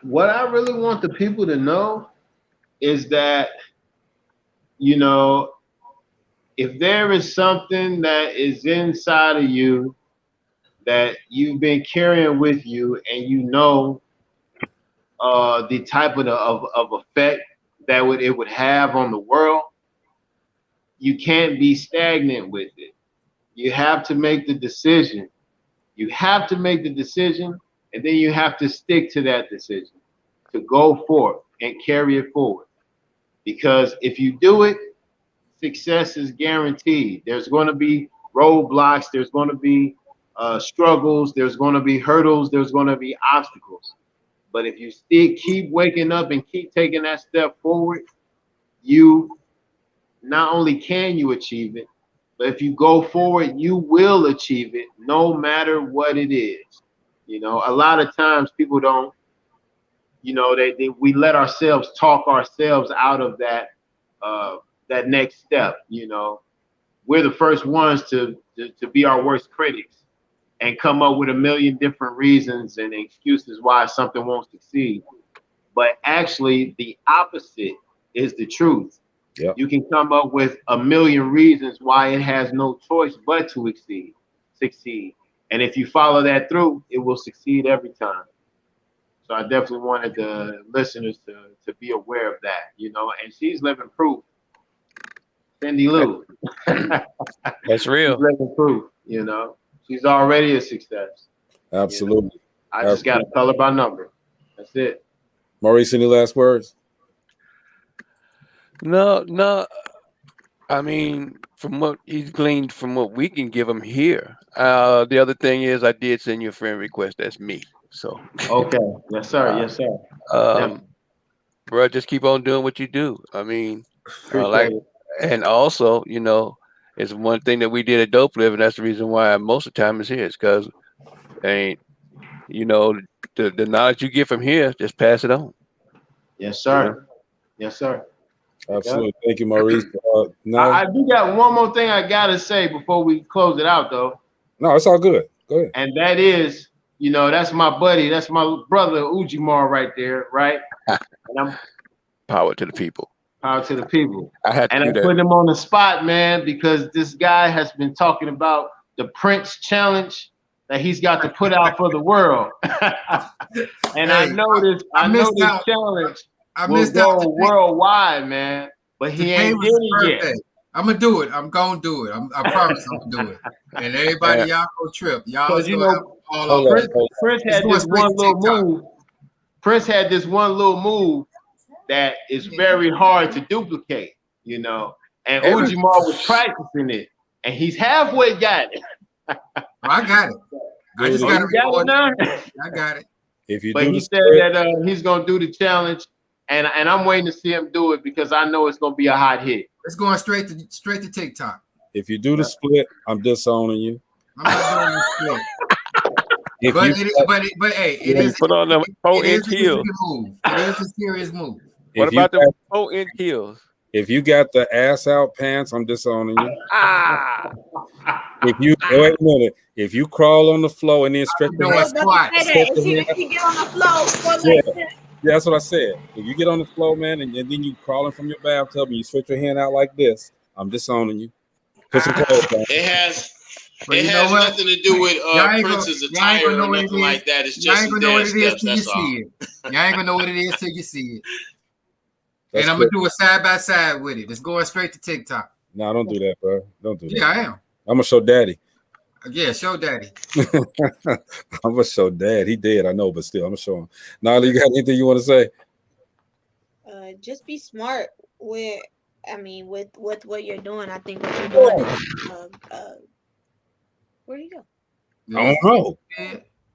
What I really want the people to know is that, if there is something that is inside of you that you've been carrying with you, and the type of effect that it would have on the world, you can't be stagnant with it. You have to make the decision. You have to make the decision, and then you have to stick to that decision, to go forth and carry it forward. Because if you do it, success is guaranteed. There's going to be roadblocks. There's going to be struggles. There's going to be hurdles. There's going to be obstacles. But if you keep waking up and keep taking that step forward, you not only can you achieve it, but if you go forward, you will achieve it no matter what it is. A lot of times people don't, we let ourselves talk ourselves out of that next step. We're the first ones to be our worst critics and come up with a million different reasons and excuses why something won't succeed. But actually, the opposite is the truth. Yep. You can come up with a million reasons why it has no choice but to succeed. And if you follow that through, it will succeed every time. So I definitely wanted the listeners to be aware of that, and she's living proof. Cindy Lou. That's She's real. living proof, She's already a success. Absolutely. I just got to color by number. That's it. Maurice, any last words? No. I mean, from what he's gleaned from what we can give him here. The other thing is, I did send you a friend request. That's me. So. Okay. Yes, sir. Yes, sir. Bro, just keep on doing what you do. I mean, Appreciate it. and also, it's one thing that we did at Dope Live, and that's the reason why most of the time is here. It's because, the knowledge you get from here, just pass it on. Yes, sir. Yes, sir. Absolutely. Thank you, Maurice. I do got one more thing I gotta say before we close it out, though. No, it's all good. Go ahead. And that is, that's my buddy, that's my brother Ujimar right there, right? And power to the people. Power to the people. I had to and do I that. put him on the spot, man, because this guy has been talking about the Prince Challenge that he's got to put out for the world. And I know this challenge will go worldwide, man. But he ain't did it yet. I'm gonna do it. I'm gonna do it. I promise I'm gonna do it. And everybody, y'all go trip. Y'all Prince had this one little move. Prince had this one little move that is very hard to duplicate, And Ujimar was practicing it, and he's halfway got it. I got it. I just got it now. I got it. But he said that he's gonna do the challenge, and I'm waiting to see him do it because I know it's gonna be a hot hit. It's going straight to TikTok. If you do the split, I'm disowning you. I'm not doing the split. But hey, it is put on them 4-inch heels. It is a serious move. What about the 4-inch heels? If you got the ass out pants, I'm disowning you. Wait a minute. If you crawl on the floor and then stretch your squat. If you get on the floor, yeah, that's what I said. If you get on the floor, man, and then you crawling from your bathtub and you stretch your hand out like this, I'm disowning you. Put some clothes on. It has nothing to do with Prince's attire or nothing like that. It's just his dance steps. That's all. You ain't gonna know what it is till you see it. And I'm gonna do it side by side with it. It's going straight to TikTok. No, don't do that, bro. Don't do that. Yeah, I am. I'm gonna show Daddy. Yeah, show Daddy. I'm gonna show Dad. He dead, I know, but still, I'm gonna show him. Nyla, you got anything you want to say? Just be smart with what you're doing. I think what you're doing. Where'd he go? I don't know.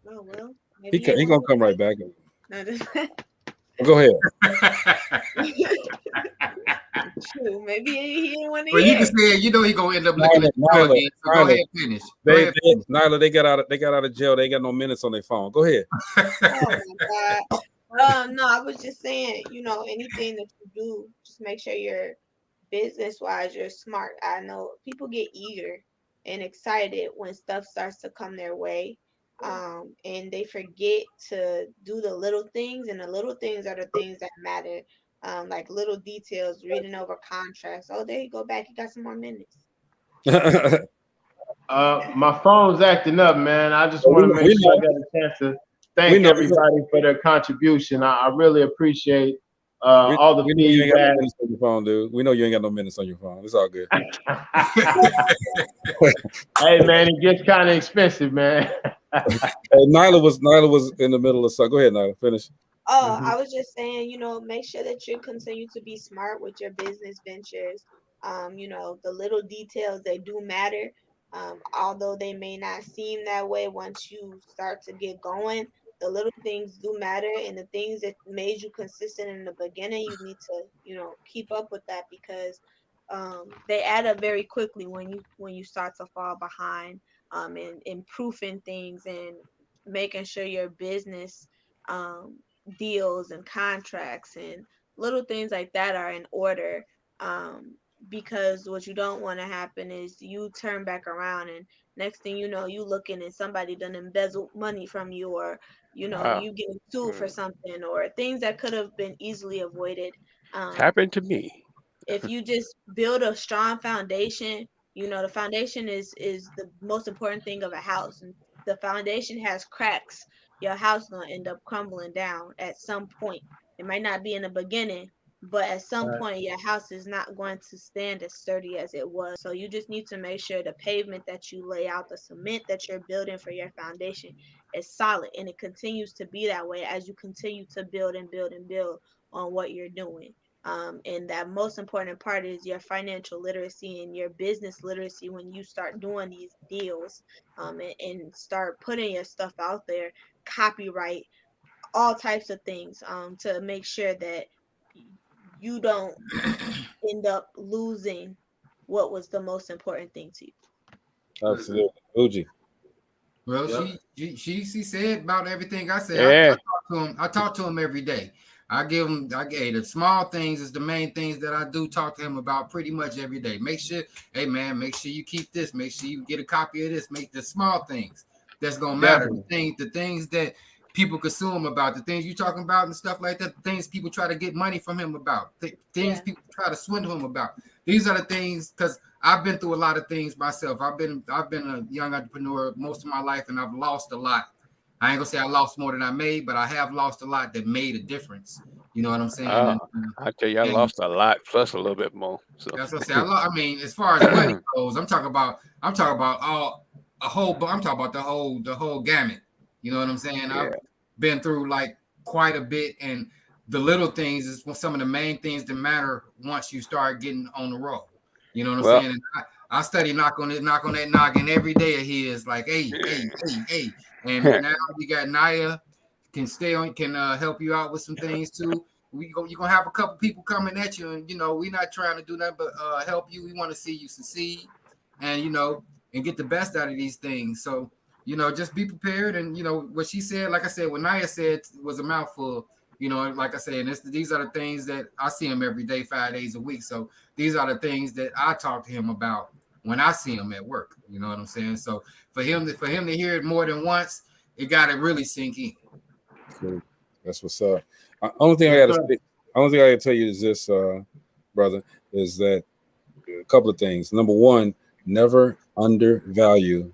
Oh well. He gonna come right back. Go ahead. True. Maybe he didn't want to. Well, you can say he gonna end up looking at the again. So go ahead, finish. Nyla, they got out of jail. They ain't got no minutes on their phone. Go ahead. Oh my God. No, I was just saying, anything that you do, just make sure you're business-wise, you're smart. I know people get eager and excited when stuff starts to come their way. And they forget to do the little things, and the little things are the things that matter. Like little details, reading over contracts. Oh, there you go back. You got some more minutes. My phone's acting up, man. I just want to make sure I got a chance to thank everybody for their contribution. I really appreciate all the feedback. On your phone, dude. We know you ain't got no minutes on your phone. It's all good. Hey, man, it gets kind of expensive, man. Hey, Nyla was in the middle of something. Go ahead, Nyla. Finish. Oh, I was just saying, make sure that you continue to be smart with your business ventures. The little details, they do matter. Although they may not seem that way once you start to get going, the little things do matter, and the things that made you consistent in the beginning, you need to, keep up with that, because they add up very quickly when you start to fall behind, and improving things and making sure your business deals and contracts and little things like that are in order, because what you don't want to happen is you turn back around and next thing you know, you looking and somebody done embezzled money from you, or you getting sued for something, or things that could have been easily avoided. Happened to me. if you just build a strong foundation, the foundation is the most important thing of a house. And the foundation has cracks, your house gonna end up crumbling down at some point. It might not be in the beginning, but at some point your house is not going to stand as sturdy as it was. So you just need to make sure the pavement that you lay out, the cement that you're building for your foundation is solid, and it continues to be that way as you continue to build and build and build on what you're doing. And that most important part is your financial literacy and your business literacy when you start doing these deals, and start putting your stuff out there, copyright, all types of things, to make sure that you don't end up losing what was the most important thing to you. Absolutely. Uji. Well, she said about everything I said. Yeah. I talk to him every day. I gave the small things is the main things that I do talk to him about pretty much every day. Make sure you keep this. Make sure you get a copy of this. Make the small things that's gonna matter. The things that people consume about, the things you talking about and stuff like that. The things people try to get money from him about. Things people try to swindle him about. These are the things, because I've been through a lot of things myself. I've been a young entrepreneur most of my life, and I've lost a lot. I ain't gonna say I lost more than I made, but I have lost a lot that made a difference. You know what I'm saying? I tell you, I lost a lot plus a little bit more. So that's what I say. I mean, as far as money goes, I'm talking about I'm talking about the whole gamut. You know what I'm saying? Yeah. I've been through like quite a bit, and the little things is some of the main things that matter once you start getting on the road. You know what I'm saying? And I study knock on that noggin every day of his, like, hey. And now you got Naya can help you out with some things too. You're gonna have a couple people coming at you, and we're not trying to do nothing but help you. We want to see you succeed, and and get the best out of these things. So just be prepared. And what she said, like I said, what Naya said was a mouthful. Like I said, and these are the things that I see him every day, 5 days a week. So these are the things that I talk to him about when I see him at work. You know what I'm saying? So for him to hear it more than once, it got to really sink in. Cool. That's what's up. Only thing I gotta tell you is this, brother, is that a couple of things. Number one, never undervalue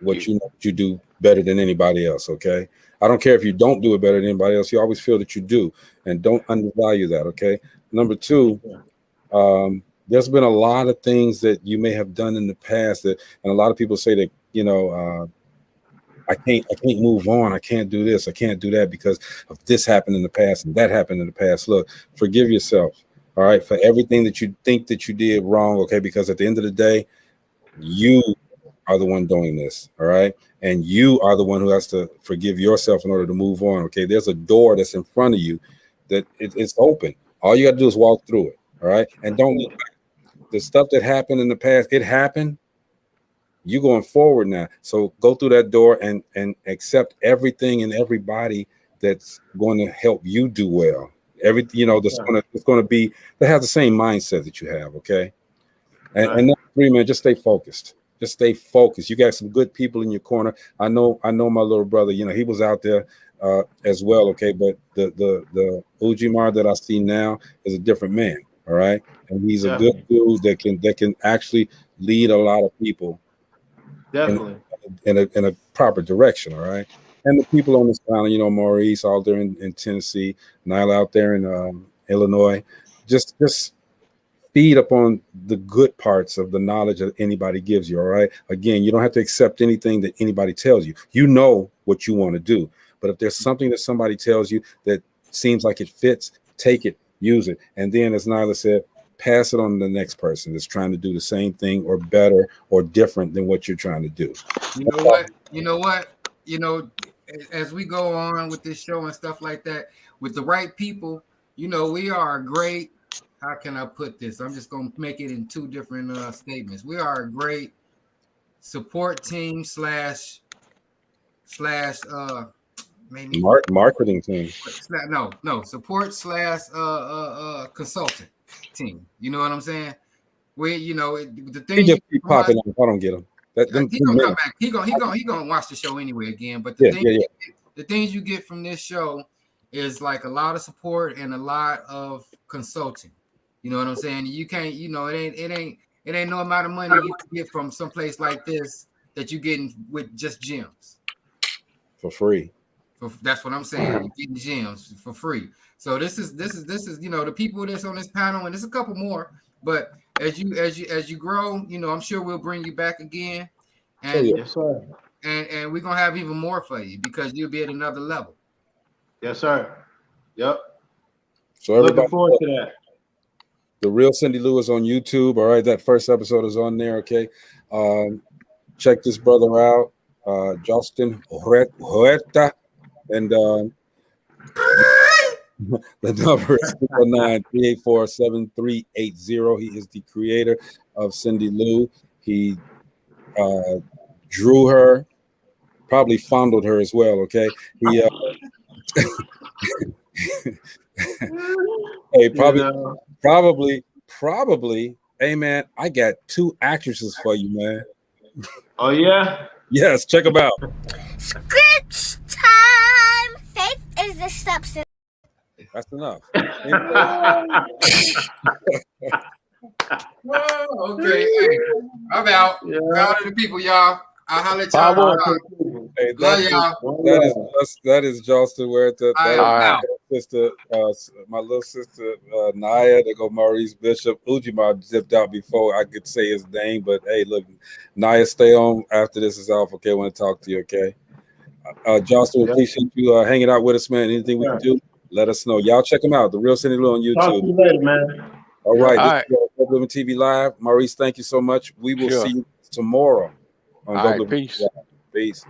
what you do better than anybody else. Okay. I don't care if you don't do it better than anybody else. You always feel that you do, and don't undervalue that. Okay. Number two, there's been a lot of things that you may have done in the past and a lot of people say that, I can't move on. I can't do this. I can't do that because of this happened in the past and that happened in the past. Look, forgive yourself. All right. For everything that you think that you did wrong. Okay. Because at the end of the day, you are the one doing this. All right. And you are the one who has to forgive yourself in order to move on. Okay. There's a door that's in front of you that it's open. All you got to do is walk through it. All right. And don't look back. The stuff that happened in the past, it happened. You going forward now. So go through that door and accept everything and everybody that's going to help you do well. Everything, it's going to be that has the same mindset that you have. Okay. And number three, man, just stay focused. Just stay focused. You got some good people in your corner. I know my little brother, he was out there as well. Okay. But the Ujimar that I see now is a different man. All right. And he's a good dude that can actually lead a lot of people. Definitely in a proper direction. All right. And the people on this island, Maurice out there in Tennessee, Nyla out there in Illinois, just feed upon the good parts of the knowledge that anybody gives you. All right. Again, you don't have to accept anything that anybody tells you. You know what you want to do. But if there's something that somebody tells you that seems like it fits, take it, use it. And then, as Nyla said, pass it on to the next person that's trying to do the same thing or better or different than what you're trying to do. You know what? As we go on with this show and stuff like that, with the right people, we are a great, how can I put this? I'm just going to make it in two different statements. We are a great support team slash marketing team. Support slash consultant team. You know what I'm saying? The thing he just keep popping up. I don't get him. He gonna come back. He gonna watch the show anyway again. But the things you get from this show is like a lot of support and a lot of consulting. You know what I'm saying? You can't, you know, it ain't no amount of money you can get from some place like this that you're getting with just gems. For free. That's what I'm saying. You're getting gems for free. So this is you know, the people that's on this panel, and there's a couple more, but as you grow, you know, I'm sure we'll bring you back again. And Yes, sir. and we're gonna have even more for you because you'll be at another level. Yes, sir. Yep. So everybody, looking forward to that. The Real Cindy Lou is on YouTube. All right, that first episode is on there. Okay, check this brother out, Jauston Huerta, and the number is 93847-380. He is the creator of Cindy Lou. He drew her, probably fondled her as well. Okay, he hey, probably. Hey, man, I got 2 actresses for you, man. Oh yeah. Yes, check them out. Script time. Faith is the substance. That's enough. Whoa, okay. Hey, I'm out. Proud of the people, y'all. I'll holler at y'all. Hey, Love y'all. That is Jauston Huerta. My little sister Naya. They go Maurice Bishop. Ujima zipped out before I could say his name, but hey, look, Naya, stay on after this is off. Okay, I want to talk to you. Okay, Jauston, appreciate you hanging out with us, man. Anything we can do, let us know. Y'all check them out. The Real Cindy Lou on YouTube. Talk to you later, man. All right, this is DopelivenTV Live. Maurice, thank you so much. We will see you tomorrow on All right, peace. Peace.